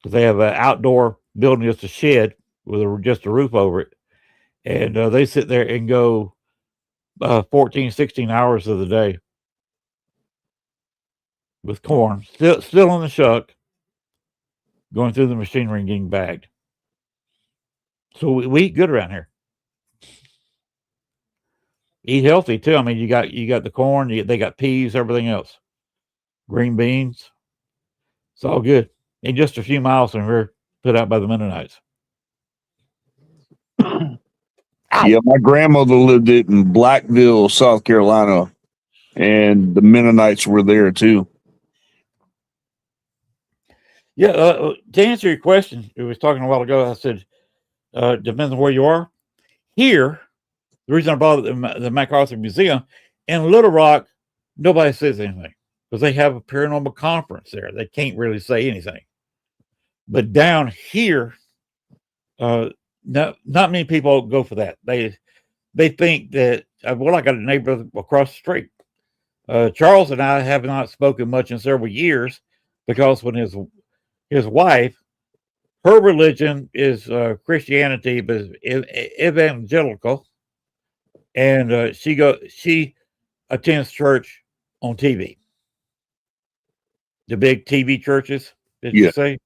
they have an outdoor building, just a shed with just a roof over it. And they sit there and go 14, 16 hours of the day with corn, still in the shuck, going through the machinery and getting bagged. So we eat good around here. Eat healthy too. I mean, you got the corn, they got peas, everything else, green beans. It's all good. In just a few miles from here, put out by the Mennonites. Yeah, my grandmother lived it in Blackville, South Carolina, and the Mennonites were there too. Yeah, to answer your question, we was talking a while ago. I said, depends on where you are. Here, the reason I brought the MacArthur Museum in Little Rock, nobody says anything because they have a paranormal conference there. They can't really say anything. But down here, not many people go for that. They think that, well, I got a neighbor across the street. Charles and I have not spoken much in several years because when his wife, her religion is Christianity, but evangelical, and she attends church on TV. The big TV churches, did you say?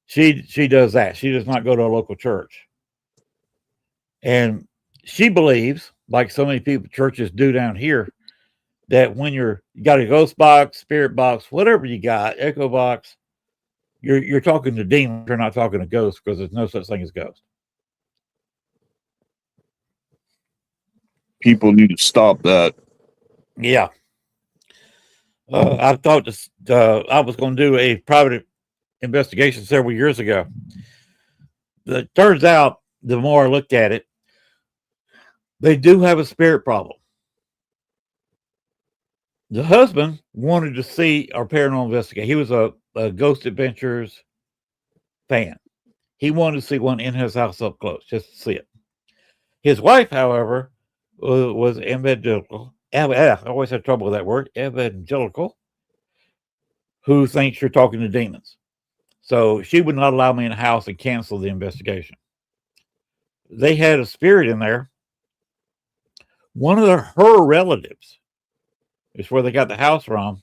She does that. She does not go to a local church. And she believes, like so many people churches do down here, that when you got a ghost box, spirit box, whatever you got, echo box, you're talking to demons, you're not talking to ghosts, because there's no such thing as ghosts. People need to stop that. Yeah. I thought I was going to do a private investigation several years ago. It turns out, the more I looked at it, they do have a spirit problem. The husband wanted to see our paranormal investigator. He was a Ghost Adventures fan. He wanted to see one in his house up close, just to see it. His wife, however, was evangelical. I always have trouble with that word, evangelical, who thinks you're talking to demons. So she would not allow me in the house and cancel the investigation. They had a spirit in there. One of her relatives is where they got the house from.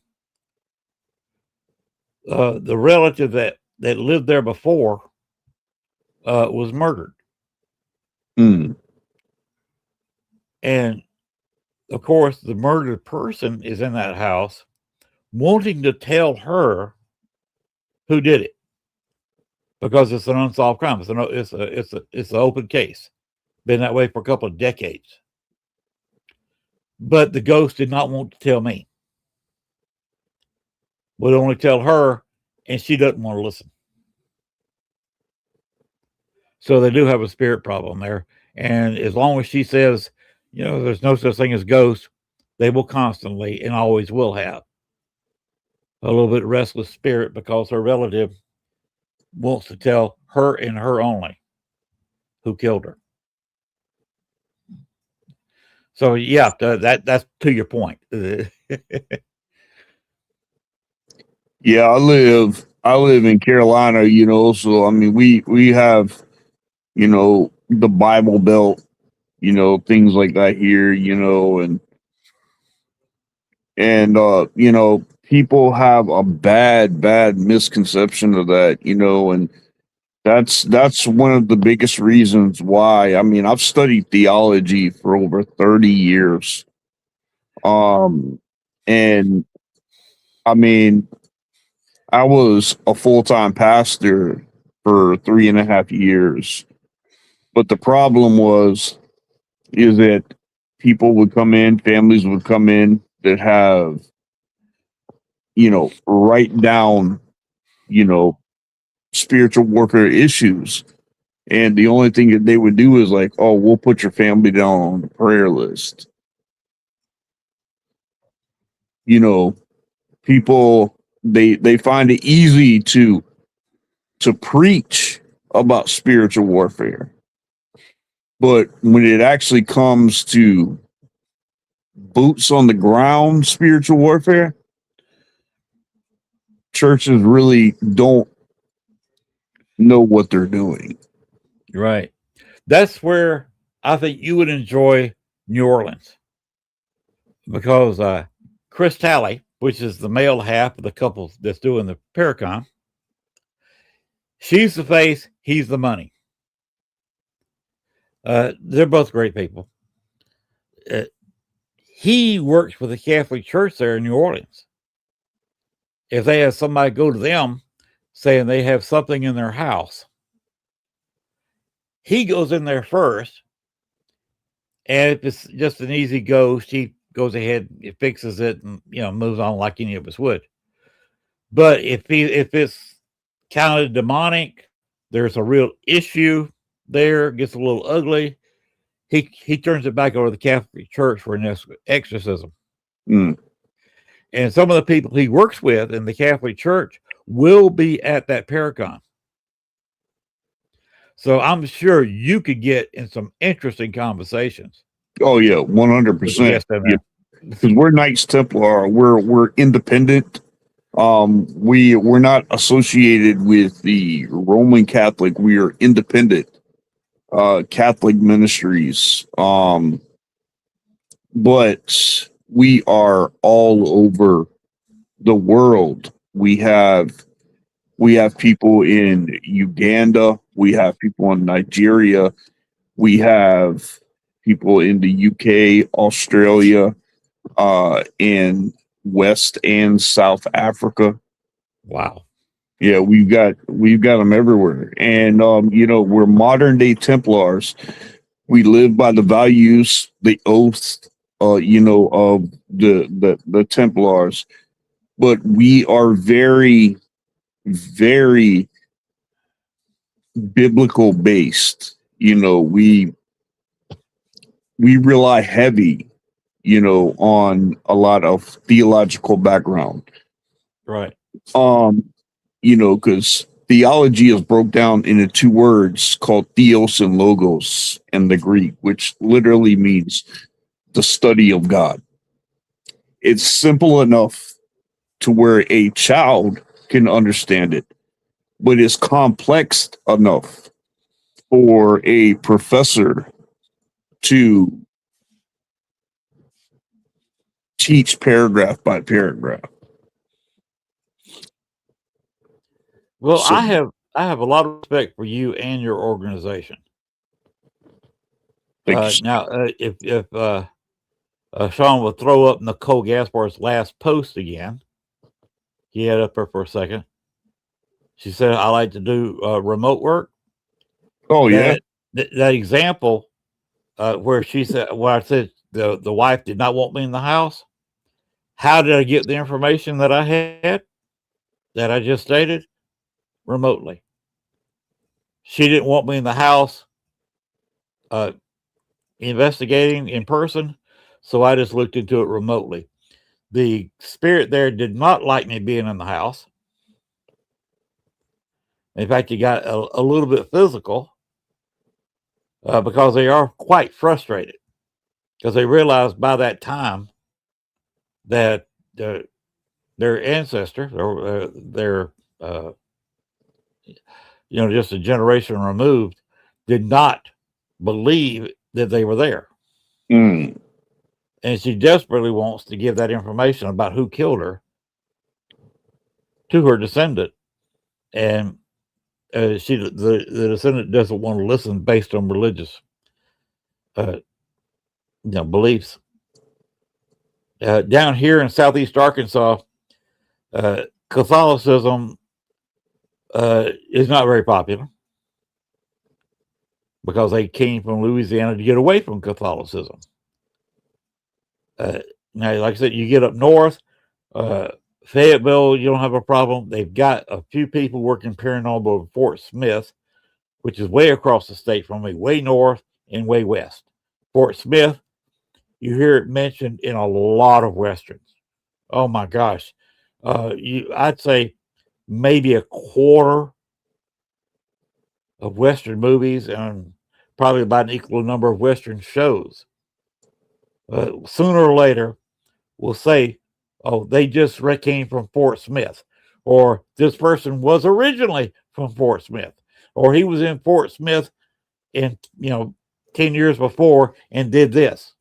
The relative that lived there before was murdered. And of course, the murdered person is in that house wanting to tell her who did it because it's an unsolved crime. It's an open case. Been that way for a couple of decades. But the ghost did not want to tell me. Would only tell her, and she doesn't want to listen. So they do have a spirit problem there. And as long as she says, there's no such thing as ghosts, they will constantly and always will have a little bit restless spirit because her relative wants to tell her and her only who killed her. So yeah, that's to your point. Yeah, I live in Carolina, so I mean we have, the Bible Belt, things like that here, and people have a bad misconception of that, and that's one of the biggest reasons why. I mean, I've studied theology for over 30 years. And I mean, I was a full-time pastor for 3.5 years. But the problem is that people would come in, families would come in that have, write down, spiritual warfare issues. And the only thing that they would do is like, oh, we'll put your family down on the prayer list. People they find it easy to preach about spiritual warfare. But when it actually comes to boots on the ground spiritual warfare, churches really don't know what they're doing. Right. That's where I think you would enjoy New Orleans because Chris Talley, which is the male half of the couple that's doing the Paracon, she's the face, he's the money. They're both great people. He works for the Catholic Church there in New Orleans. If they have somebody go to them saying they have something in their house, he goes in there first, and if it's just an easy ghost, he goes ahead, he fixes it, and moves on like any of us would. But if it's kind of demonic, there's a real issue there, gets a little ugly, he turns it back over to the Catholic Church for an exorcism. Mm. And some of the people he works with in the Catholic Church will be at that Paracon. So I'm sure you could get in some interesting conversations. Oh yeah, 100%. Because we're Knights Templar, we're independent. We're not associated with the Roman Catholic. We are independent Catholic ministries. But we are all over the world. We have people in Uganda. We have people in Nigeria. We have people in the UK, Australia, in West and South Africa. Wow. Yeah, we've got them everywhere. And we're modern day Templars. We live by the values, the oaths, of the Templars. But we are very, very biblical based. We rely heavy, on a lot of theological background. Right. Because theology is broke down into two words called theos and logos in the Greek, which literally means the study of God. It's simple enough to where a child can understand it, but it's complex enough for a professor to teach paragraph by paragraph. Well, so, I have a lot of respect for you and your organization. Now, if Sean would throw up Nicole Gaspar's last post again. He had up her for a second. She said, I like to do remote work. Oh, yeah. That example where she said, where I said the wife did not want me in the house. How did I get the information that I had, that I just stated? Remotely. She didn't want me in the house investigating in person, so I just looked into it remotely. The spirit there did not like me being in the house. In fact, it got a little bit physical because they are quite frustrated because they realized by that time that their ancestor or their just a generation removed did not believe that they were there. Mm. And she desperately wants to give that information about who killed her to her descendant. And the descendant doesn't want to listen based on religious beliefs. Down here in Southeast Arkansas, Catholicism is not very popular because they came from Louisiana to get away from Catholicism. Now, like I said, you get up north, Fayetteville, you don't have a problem. They've got a few people working paranormal in Fort Smith, which is way across the state from me, way north and way west. Fort Smith, you hear it mentioned in a lot of Westerns. Oh my gosh. I'd say maybe a quarter of Western movies and probably about an equal number of Western shows. Sooner or later, we'll say, oh, they just came from Fort Smith, or this person was originally from Fort Smith, or he was in Fort Smith in 10 years before and did this.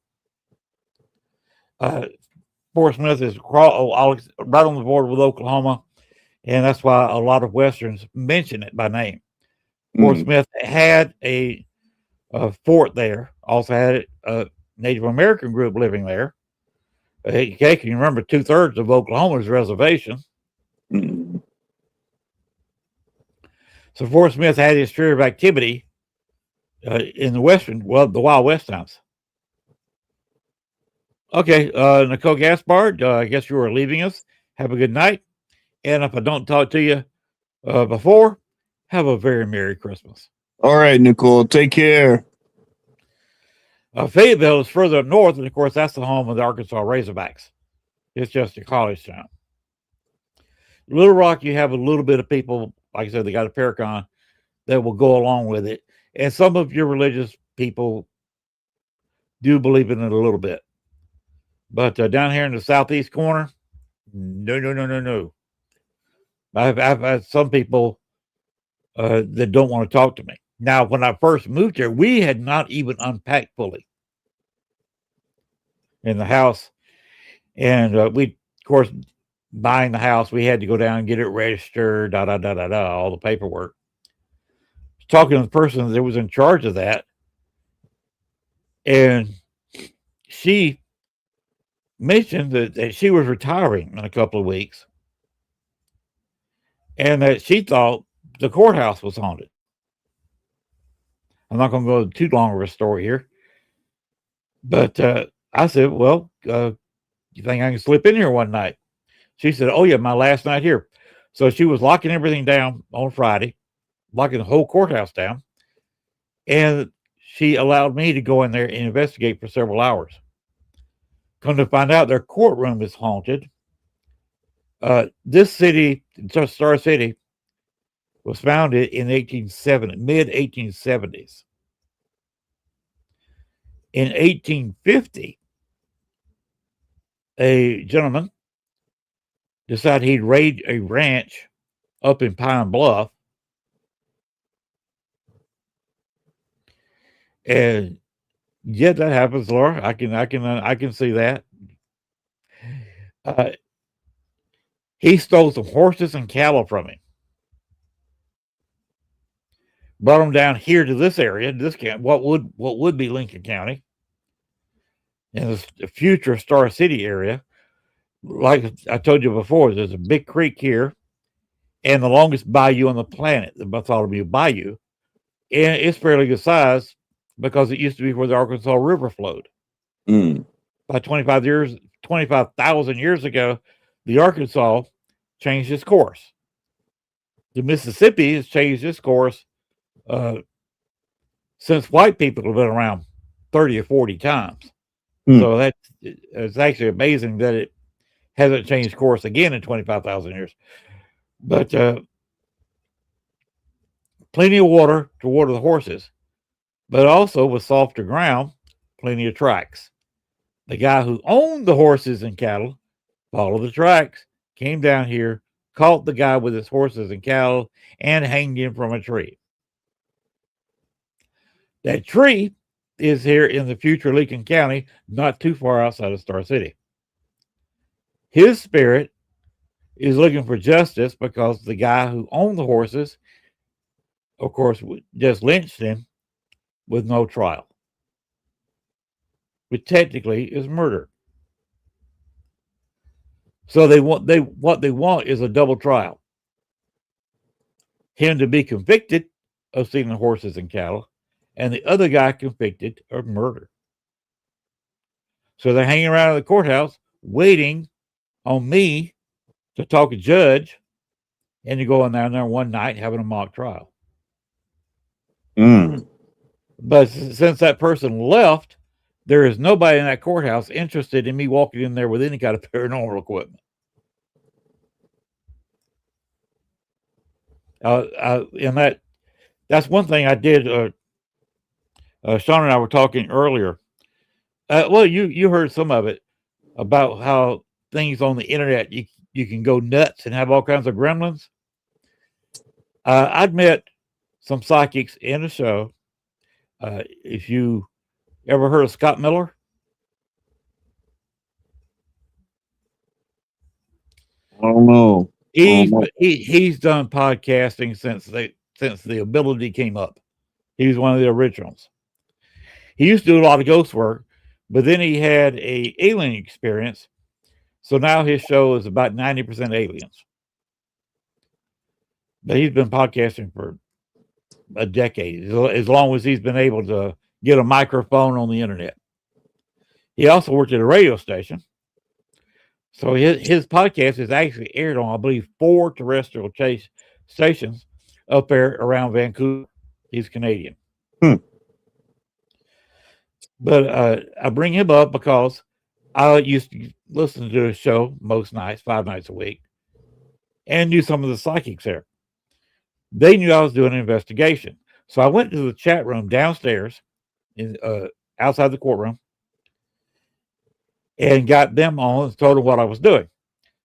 Fort Smith is right on the border with Oklahoma, and that's why a lot of Westerns mention it by name. Fort Smith had a fort there, also had a Native American group living there. Okay, can you remember 2/3 of Oklahoma's reservation? Mm. So Fort Smith had his share of activity in the the Wild West times. Okay, Nicole Gaspard, I guess you are leaving us. Have a good night. And if I don't talk to you before, have a very Merry Christmas. All right, Nicole, take care. Fayetteville is further up north, and of course, that's the home of the Arkansas Razorbacks. It's just a college town. Little Rock, you have a little bit of people, like I said, they got a Paracon that will go along with it. And some of your religious people do believe in it a little bit. But down here in the southeast corner, no. I've had some people that don't want to talk to me. Now, when I first moved here, we had not even unpacked fully in the house. And we, of course, buying the house, we had to go down and get it registered, all the paperwork. Talking to the person that was in charge of that, and she mentioned that she was retiring in a couple of weeks and that she thought the courthouse was haunted. I'm not going to go too long of a story here, but I said, well, you think I can slip in here one night? She said, oh yeah, my last night here. So she was locking everything down on Friday, locking the whole courthouse down, and she allowed me to go in there and investigate for several hours. Come to find out, their courtroom is haunted. This city, Star City, was founded in mid 1870s. In 1850, a gentleman decided he'd raid a ranch up in Pine Bluff, and yeah, that happens, Laura. I can see that. He stole some horses and cattle from him. Brought them down here to this area, this camp, what would be Lincoln County. in the future Star City area. Like I told you before, there's a big creek here, and the longest bayou on the planet, the Bartholomew Bayou, and it's fairly good size because it used to be where the Arkansas River flowed. Mm. By 25,000 years ago, the Arkansas changed its course. The Mississippi has changed its course since white people have been around 30 or 40 times. So it's actually amazing that it hasn't changed course again in 25,000 years. But plenty of water to water the horses, but also with softer ground, plenty of tracks. The guy who owned the horses and cattle followed the tracks, came down here, caught the guy with his horses and cattle, and hanged him from a tree. That tree is here in the future Lincoln County, not too far outside of Star City. His spirit is looking for justice because the guy who owned the horses, of course, just lynched him with no trial, which technically is murder. So what they want is a double trial. Him to be convicted of stealing horses and cattle, and the other guy convicted of murder. So they're hanging around in the courthouse waiting on me to talk to judge and to go in there one night having a mock trial. But since that person left, there is nobody in that courthouse interested in me walking in there with any kind of paranormal equipment. And that's one thing I did. Sean and I were talking earlier. Well, you heard some of it about how things on the internet, you can go nuts and have all kinds of gremlins. I'd met some psychics in a show. If you ever heard of Scott Miller? I don't know. He's done podcasting since the ability came up. He was one of the originals. He used to do a lot of ghost work, but then he had a alien experience. So now his show is about 90% aliens. But he's been podcasting for a decade, as long as he's been able to get a microphone on the internet. He also worked at a radio station. So his podcast is actually aired on, I believe, 4 terrestrial stations up there around Vancouver. He's Canadian. But I bring him up because I used to listen to his show most nights, 5 nights a week, and knew some of the psychics there. They knew I was doing an investigation. So I went to the chat room downstairs outside the courtroom and got them on and told them what I was doing.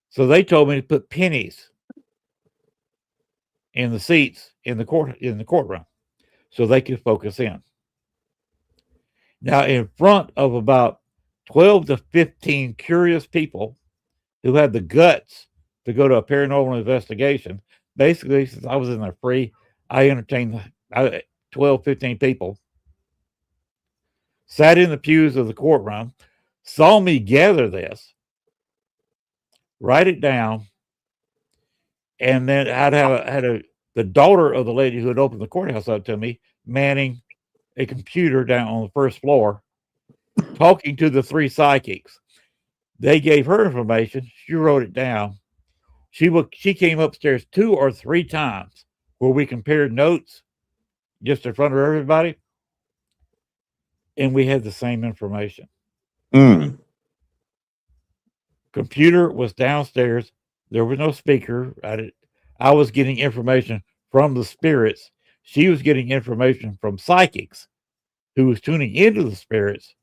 So they told me to put pennies in the seats in the courtroom so they could focus in. Now, in front of about 12 to 15 curious people who had the guts to go to a paranormal investigation, basically, since I was in there free, I entertained 12, 15 people, sat in the pews of the courtroom, saw me gather this, write it down, and then I'd had the daughter of the lady who had opened the courthouse up to me manning a computer down on the first floor, talking to the 3 psychics. They gave her information. She wrote it down. She came upstairs 2 or 3 times where we compared notes just in front of everybody, and we had the same information. Computer was downstairs. There was no speaker. I was getting information from the spirits. She was getting information from psychics who was tuning into the spirits.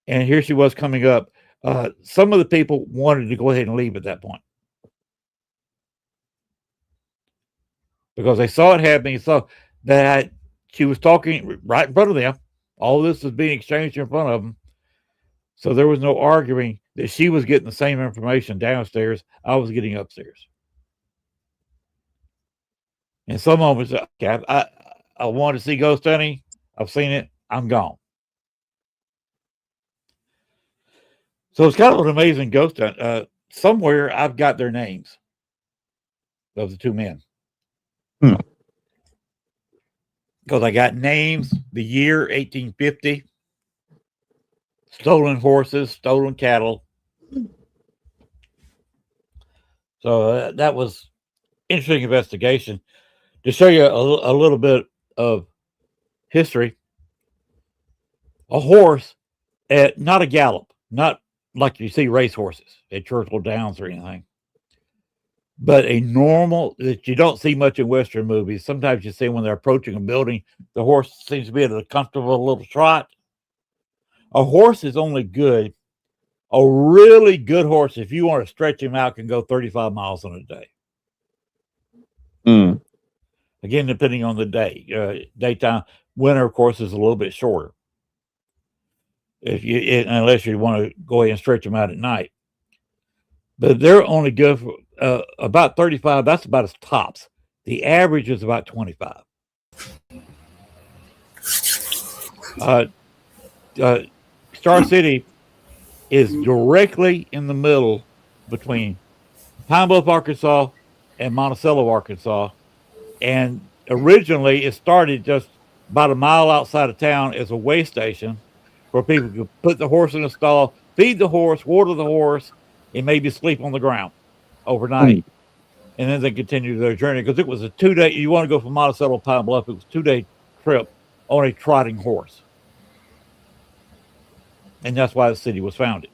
And here she was coming up. Some of the people wanted to go ahead and leave at that point because they saw it happening. Saw that she was talking right in front of them. All this was being exchanged in front of them. So there was no arguing that she was getting the same information downstairs. I was getting upstairs. And some moments, okay, I wanted to see ghost hunting. I've seen it. I'm gone. So it's kind of an amazing ghost hunt. Somewhere I've got their names of the two men. Hmm. Because I got names, the year 1850, stolen horses, stolen cattle. So that was interesting investigation. To show you a little bit of history, a horse, not a gallop, not like you see race horses at Churchill Downs or anything, but a normal that you don't see much in Western movies. Sometimes you see when they're approaching a building, the horse seems to be at a comfortable little trot. A horse is only good. A really good horse, if you want to stretch him out, can go 35 miles in a day. Mm. Again, depending on the day. Daytime, winter, of course, is a little bit shorter. Unless you want to go ahead and stretch them out at night. But they're only good for about 35. That's about as tops. The average is about 25. Star City is directly in the middle between Pine Bluff, Arkansas, and Monticello, Arkansas. And originally, it started just about a mile outside of town as a way station where people could put the horse in a stall, feed the horse, water the horse, and maybe sleep on the ground overnight. And then they continued their journey because it was a 2-day. You want to go from Monticello to Pine Bluff, it was a 2-day trip on a trotting horse. And that's why the city was founded.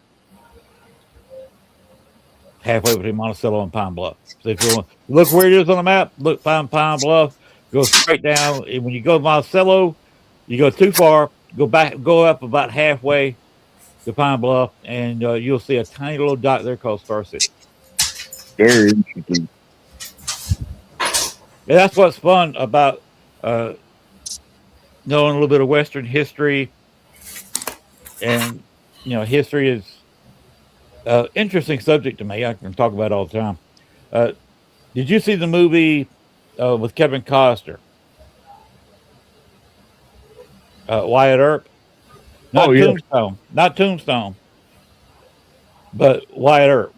Halfway between Monticello and Pine Bluff. So if you want, look where it is on the map, find Pine Bluff, go straight down. And when you go to Monticello, you go too far, go up about halfway to Pine Bluff, and you'll see a tiny little dot there called Star City. Very interesting. And that's what's fun about knowing a little bit of Western history. And, history is an interesting subject to me. I can talk about it all the time. Did you see the movie with Kevin Costner? Wyatt Earp? Not Tombstone. Not Tombstone. But Wyatt Earp.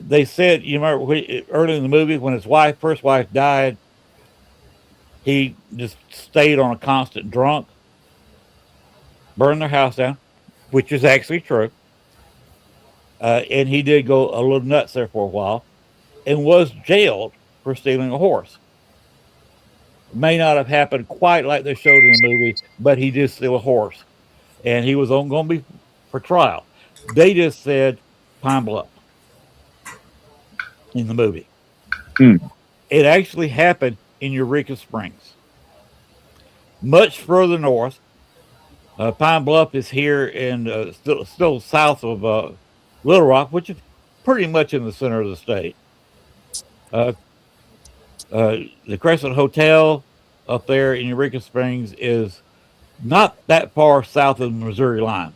They said, you remember early in the movie when his first wife died, he just stayed on a constant drunk, burned their house down, which is actually true. And he did go a little nuts there for a while and was jailed for stealing a horse. May not have happened quite like they showed in the movie, but he did steal a horse. And he was going to be for trial. They just said Pine Bluff in the movie. It actually happened in Eureka Springs. Much further north. Pine Bluff is here in still south of Little Rock, which is pretty much in the center of the state. The Crescent Hotel up there in Eureka Springs is not that far south of the Missouri line.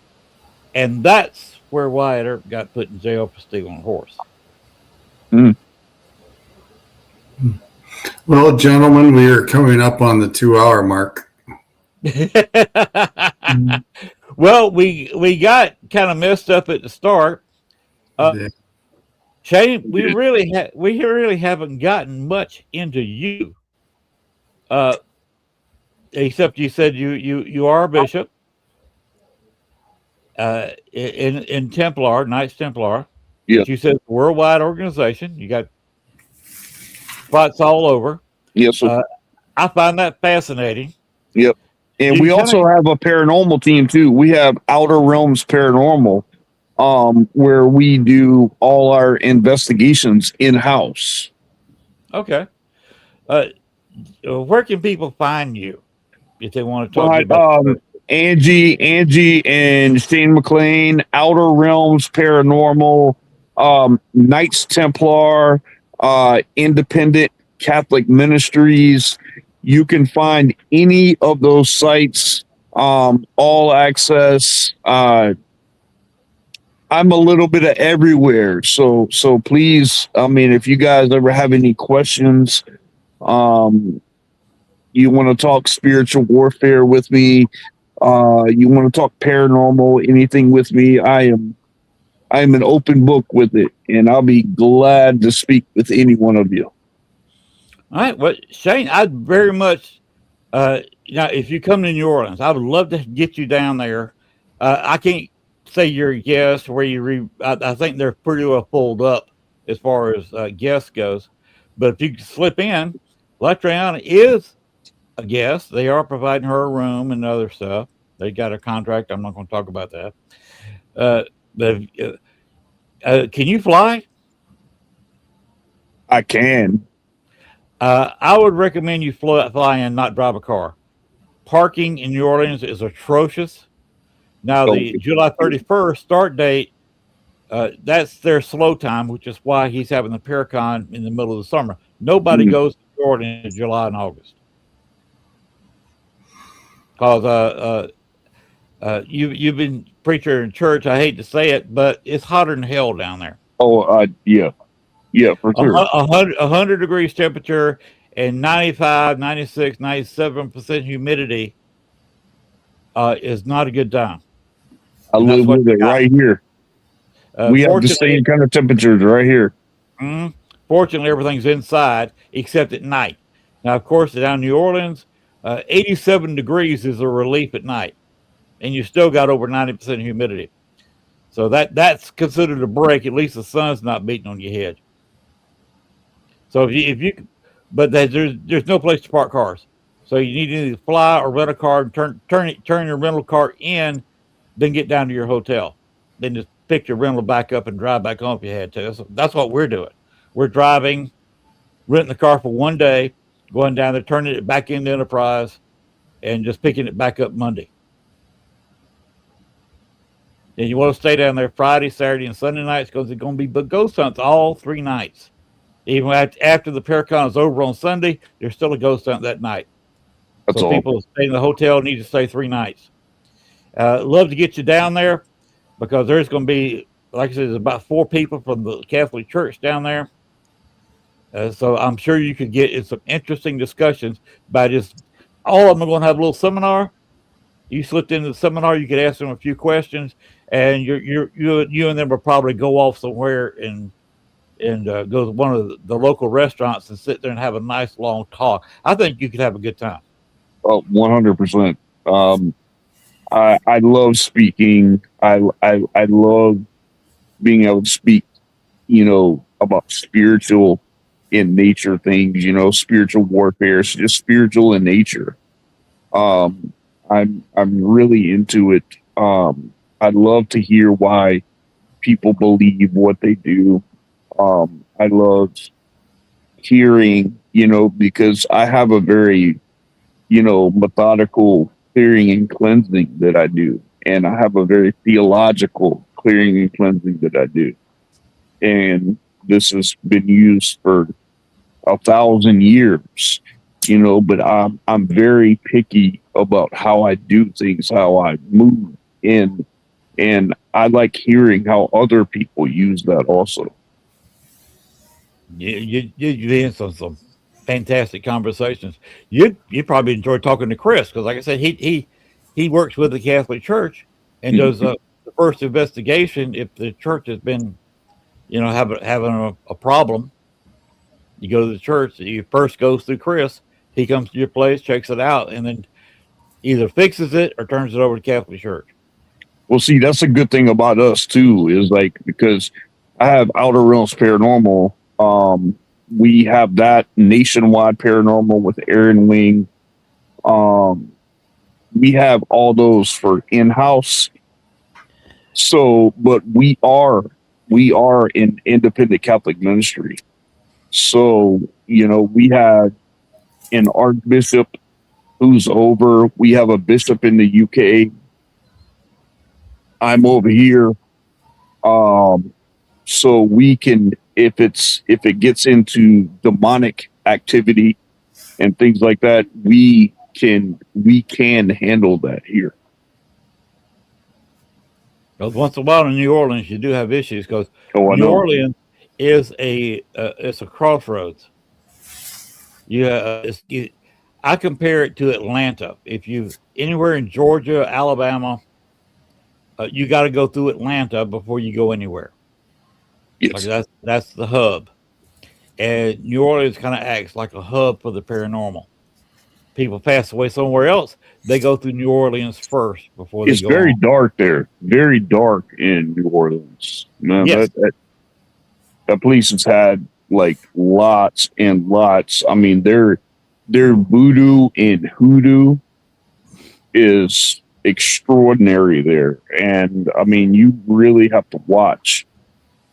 And that's where Wyatt Earp got put in jail for stealing a horse. Well, gentlemen, we are coming up on the 2-hour mark. Well, we got kind of messed up at the start. Shane, we really haven't gotten much into you. Except you said you are a bishop in Templar, Knights Templar. Yeah. You said worldwide organization. You got spots all over. Yes, sir. I find that fascinating. Yep. And we also have a paranormal team too. We have Outer Realms Paranormal, where we do all our investigations in-house. Okay. Where can people find you if they want to talk to you about Angie and Shane McLain, Outer Realms Paranormal, Knights Templar, Independent Catholic Ministries. You can find any of those sites, all access. I'm a little bit of everywhere. So please, if you guys ever have any questions, you want to talk spiritual warfare with me, You want to talk paranormal, anything with me, I am an open book with it, and I'll be glad to speak with any one of you. All right. Well, Shane, I'd very much, if you come to New Orleans, I would love to get you down there. I can't say you're a guest where I think they're pretty well pulled up as far as guests goes. But if you could slip in, Latriana is a guest. They are providing her a room and other stuff. They got a contract. I'm not going to talk about that. But can you fly? I can. I would recommend you fly in, not drive a car. Parking in New Orleans is atrocious. Now, the Okay. July 31st start date, that's their slow time, which is why he's having the Paracon in the middle of the summer. Nobody Mhm. goes to New Orleans in July and August. Because you've been preacher in church. I hate to say it, but it's hotter than hell down there. Oh, yeah, for sure. 100 degrees temperature and 95, 96, 97% humidity is not a good time. I And that's live what with you it got. right here. We have the Fortunately, same kind of temperatures right here. fortunately, everything's inside except at night. Now, of course, down in New Orleans, 87 degrees is a relief at night, and you still got over 90% humidity. So that's considered a break. At least the sun's not beating on your head. So but there's no place to park cars. So you need to either fly or rent a car and turn your rental car in, then get down to your hotel. Then just pick your rental back up and drive back home if you had to. That's what we're doing. We're driving, renting the car for one day, going down there, turning it back into Enterprise, and just picking it back up Monday. And you want to stay down there Friday, Saturday, and Sunday nights because it's going to be ghost hunts all 3 nights. Even after the Paracon is over on Sunday, there's still a ghost hunt that night. That's So all. people who stay in the hotel need to stay 3 nights. Love to get you down there because there's going to be, like I said, there's about 4 people from the Catholic Church down there. So I'm sure you could get in some interesting discussions by just all of them are going to have a little seminar. You slipped into the seminar, you could ask them a few questions, and you and them will probably go off somewhere and go to one of the local restaurants and sit there and have a nice long talk. I think you could have a good time. Oh, 100%. I love speaking. I love being able to speak, about spiritual in nature things, spiritual warfare, just spiritual in nature. I'm really into it. I'd love to hear why people believe what they do. I love hearing, because I have a very, methodical clearing and cleansing that I do. And I have a very theological clearing and cleansing that I do. And this has been used for 1,000 years, but I'm very picky about how I do things, how I move in, and I like hearing how other people use that also. You'd be in some fantastic conversations. You probably enjoy talking to Chris because, like I said, he works with the Catholic Church and does the first investigation if the church has been, having a problem. You go to the church. You first goes through Chris. He comes to your place, checks it out, and then either fixes it or turns it over to Catholic Church. Well, see, that's a good thing about us too, is like because I have Outer Realms Paranormal. We have that nationwide paranormal with Aaron Wing. We have all those for in-house. So, but we are an independent Catholic ministry. So, we have an archbishop who's over. We have a bishop in the UK. I'm over here. So we can, if it gets into demonic activity and things like that, we can handle that here. Because once in a while in New Orleans, you do have issues because New Orleans is it's a crossroads. I compare it to Atlanta. If you anywhere in Georgia, Alabama, you got to go through Atlanta before you go anywhere. Like Yes. that's the hub, and New Orleans kind of acts like a hub for the paranormal. People pass away somewhere else, they go through New Orleans first before they It's go very on. dark there. Very dark in New Orleans. Man, Yes, that place has had like lots and lots. I mean, their voodoo and hoodoo is extraordinary there. And I mean, you really have to watch,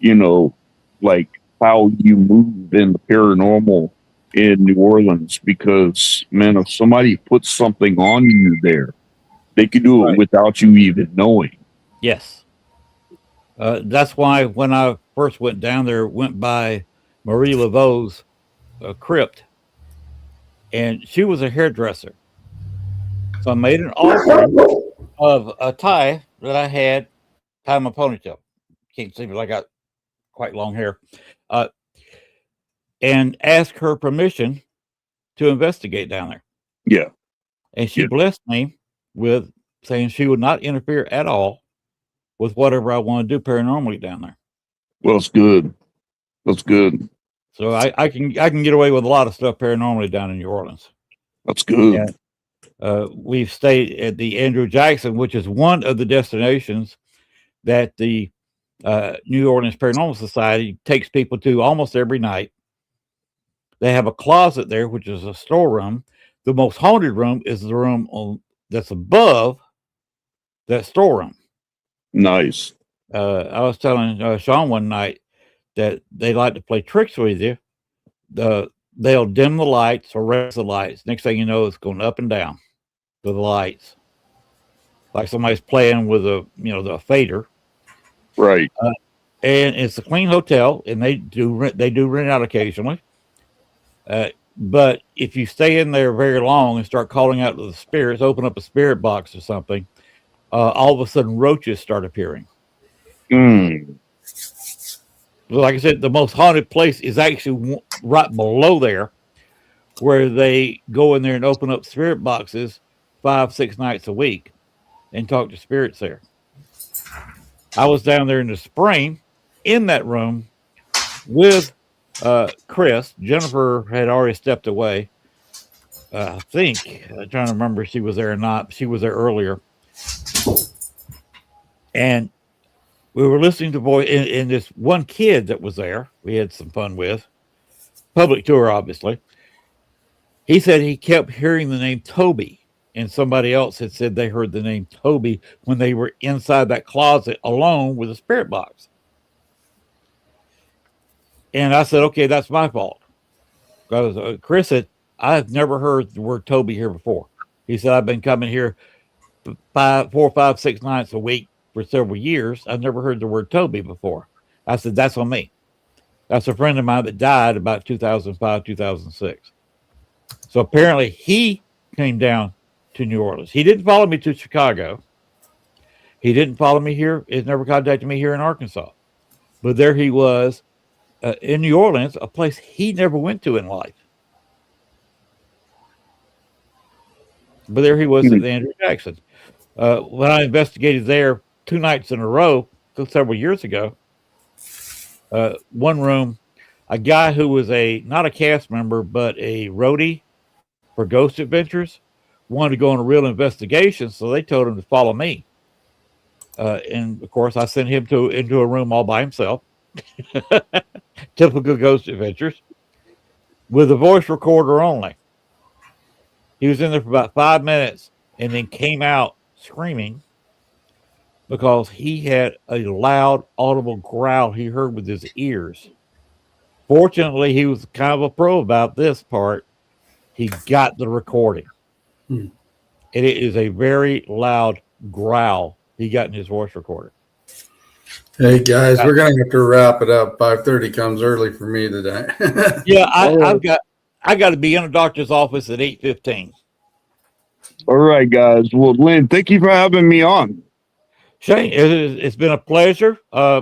you know, like how you move in the paranormal in New Orleans because, man, if somebody puts something on you there, they could do it right. without you even knowing. Yes. That's why when I first went down there, went by Marie Laveau's crypt, and she was a hairdresser. So I made an offering of a tie that I had tie my ponytail. Can't see me like I got quite long hair. Uh, and asked her permission to investigate down there. Yeah. And she Yeah. blessed me with saying she would not interfere at all with whatever I want to do paranormally down there. Well, it's good. That's good. So I can get away with a lot of stuff paranormally down in New Orleans. That's good. And we've stayed at the Andrew Jackson, which is one of the destinations that the New Orleans Paranormal Society takes people to almost every night. They have a closet there, which is a storeroom. The most haunted room is the room that's above that storeroom. Nice. I was telling Sean one night that they like to play tricks with you. They'll dim the lights or raise the lights. Next thing you know, it's going up and down with the lights, like somebody's playing with the fader. Right. And it's a clean hotel, and they do rent out occasionally. But if you stay in there very long and start calling out to the spirits, open up a spirit box or something, all of a sudden roaches start appearing. Mm. Like I said, the most haunted place is actually right below there, where they go in there and open up spirit boxes 5-6 nights a week and talk to spirits there. I was down there in the spring in that room with Chris. Jennifer had already stepped away. I think I'm trying to remember if she was there or not. She was there earlier, and we were listening to voice. And this one kid that was there, we had some fun with. Public tour, obviously. He said he kept hearing the name Toby, and somebody else had said they heard the name Toby when they were inside that closet alone with a spirit box. And I said, okay, that's my fault. Because Chris said, I've never heard the word Toby here before. He said, I've been coming here 4, 5, 6 nights a week for several years. I've never heard the word Toby before. I said, that's on me. That's a friend of mine that died about 2005, 2006. So apparently he came down to New Orleans. He didn't follow me to Chicago. He didn't follow me here. He's never contacted me here in Arkansas. But there he was in New Orleans, a place he never went to in life. But there he was at the Andrew Jackson. When I investigated there 2 nights in a row several years ago, one room, a guy who was not a cast member, but a roadie for Ghost Adventures, wanted to go on a real investigation, so they told him to follow me. And of course, I sent him into a room all by himself. Typical Ghost Adventures, with a voice recorder only. He was in there for about 5 minutes and then came out screaming because he had a loud, audible growl he heard with his ears. Fortunately, he was kind of a pro about this part. He got the recording. And it is a very loud growl he got in his voice recorder. Hey guys, we're gonna have to wrap it up. 5:30 comes early for me today. Yeah, I got to be in a doctor's office at 8:15. All right, guys. Well, Len, thank you for having me on. Shane, it's been a pleasure.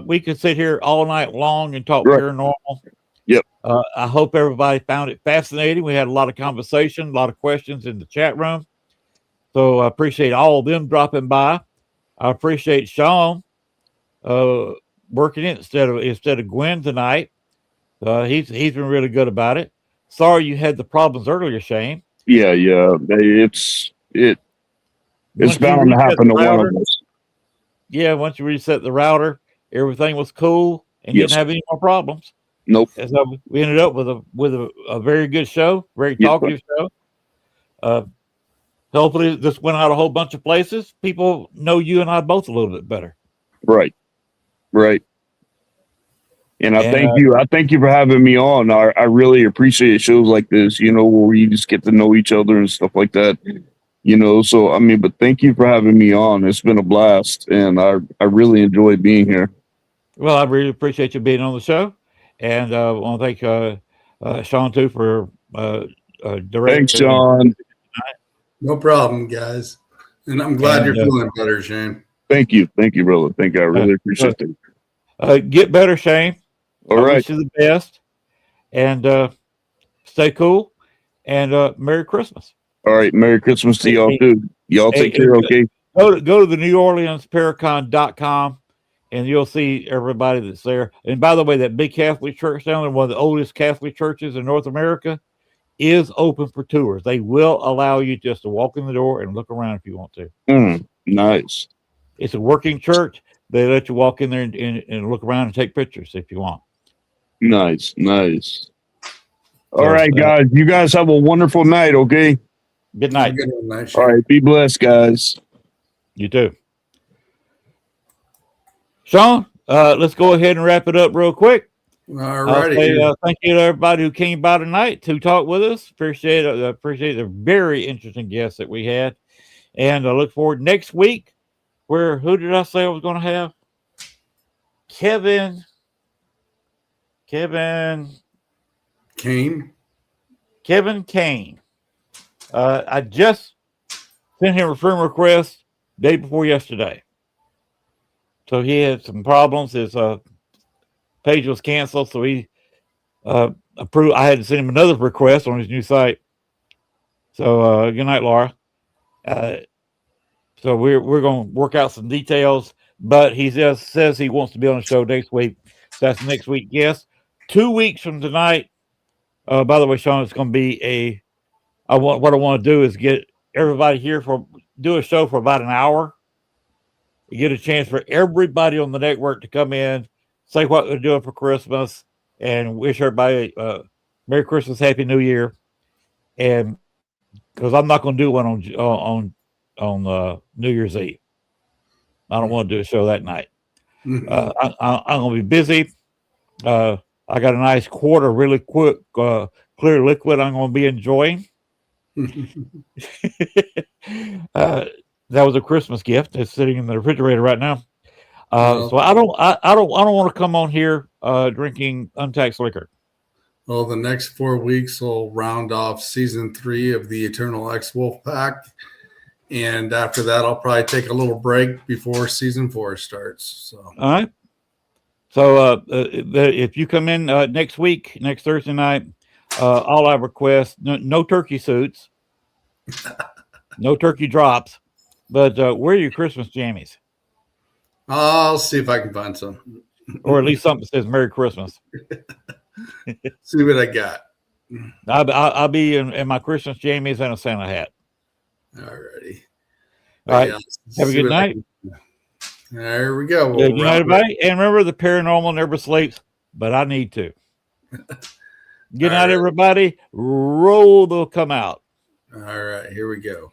We could sit here all night long and talk paranormal. Yep. I hope everybody found it fascinating. We had a lot of conversation, a lot of questions in the chat room. So I appreciate all of them dropping by. I appreciate Sean working it instead of Gwen tonight. He's been really good about it. Sorry you had the problems earlier, Shane. Yeah. It's Once you bound to reset happen the to one router, of us. yeah, once you reset the router, everything was cool and Yes. didn't have any more problems. Nope. And so we ended up with a very good show, very Yes, talkative show. Hopefully this went out a whole bunch of places. People know you and I both a little bit better. Right. And I And, thank you. I thank you for having me on. I really appreciate shows like this, where you just get to know each other and stuff like that. So I mean, but thank you for having me on. It's been a blast, and I really enjoy being here. Well, I really appreciate you being on the show, and I want to thank Sean too for directing. Thanks, Sean. No problem, guys. And I'm glad you're feeling better, Shane. Thank you, brother. Thank you. I really appreciate it. Get better, Shane. All right. Wish you the best, and stay cool, and Merry Christmas. All right, Merry Christmas to y'all too. Y'all take care, okay? Go to the New Orleans Paracon.com, and you'll see everybody that's there. And by the way, that big Catholic church down there, one of the oldest Catholic churches in North America, is open for tours. They will allow you just to walk in the door and look around if you want to. Nice. It's a working church. They let you walk in there and look around and take pictures if you want. Nice. All right, guys. You guys have a wonderful night, okay? Good night. Good night, all right. Be blessed, guys. You too. Sean, let's go ahead and wrap it up real quick. All righty. Thank you to everybody who came by tonight to talk with us. Appreciate the very interesting guests that we had. And I look forward next week who did I say I was going to have? Kevin Kane. I just sent him a friend request day before yesterday. So he had some problems. His page was canceled, so he approved. I had to send him another request on his new site. So good night, Laura. So we're going to work out some details, but he just says he wants to be on the show next week. So that's next week. Yes, 2 weeks from tonight. By the way, Sean, it's going to be what I want to do is get everybody here do a show for about an hour. You get a chance for everybody on the network to come in, say what they're doing for Christmas, and wish everybody Merry Christmas, Happy New Year. And because I'm not going to do one on New Year's Eve, I don't want to do a show that night. I'm going to be busy. I got a nice quart of really quick clear liquid I'm going to be enjoying. That was a Christmas gift. It's sitting in the refrigerator right now. So I don't want to come on here drinking untaxed liquor. Well, the next 4 weeks will round off season 3 of the Eternal X Wolf Pack. And after that, I'll probably take a little break before season 4 starts. So, all right. So if you come in next Thursday night, all I request, no turkey suits, no turkey drops, but wear your Christmas jammies. I'll see if I can find some. Or at least something that says Merry Christmas. See what I got. I'll be in my Christmas jammies and a Santa hat. All righty. All right. Have a good night. There we go. Good night, everybody. And remember, the paranormal never sleeps, but I need to. Good night, everybody. Roll will come out. All right. Here we go.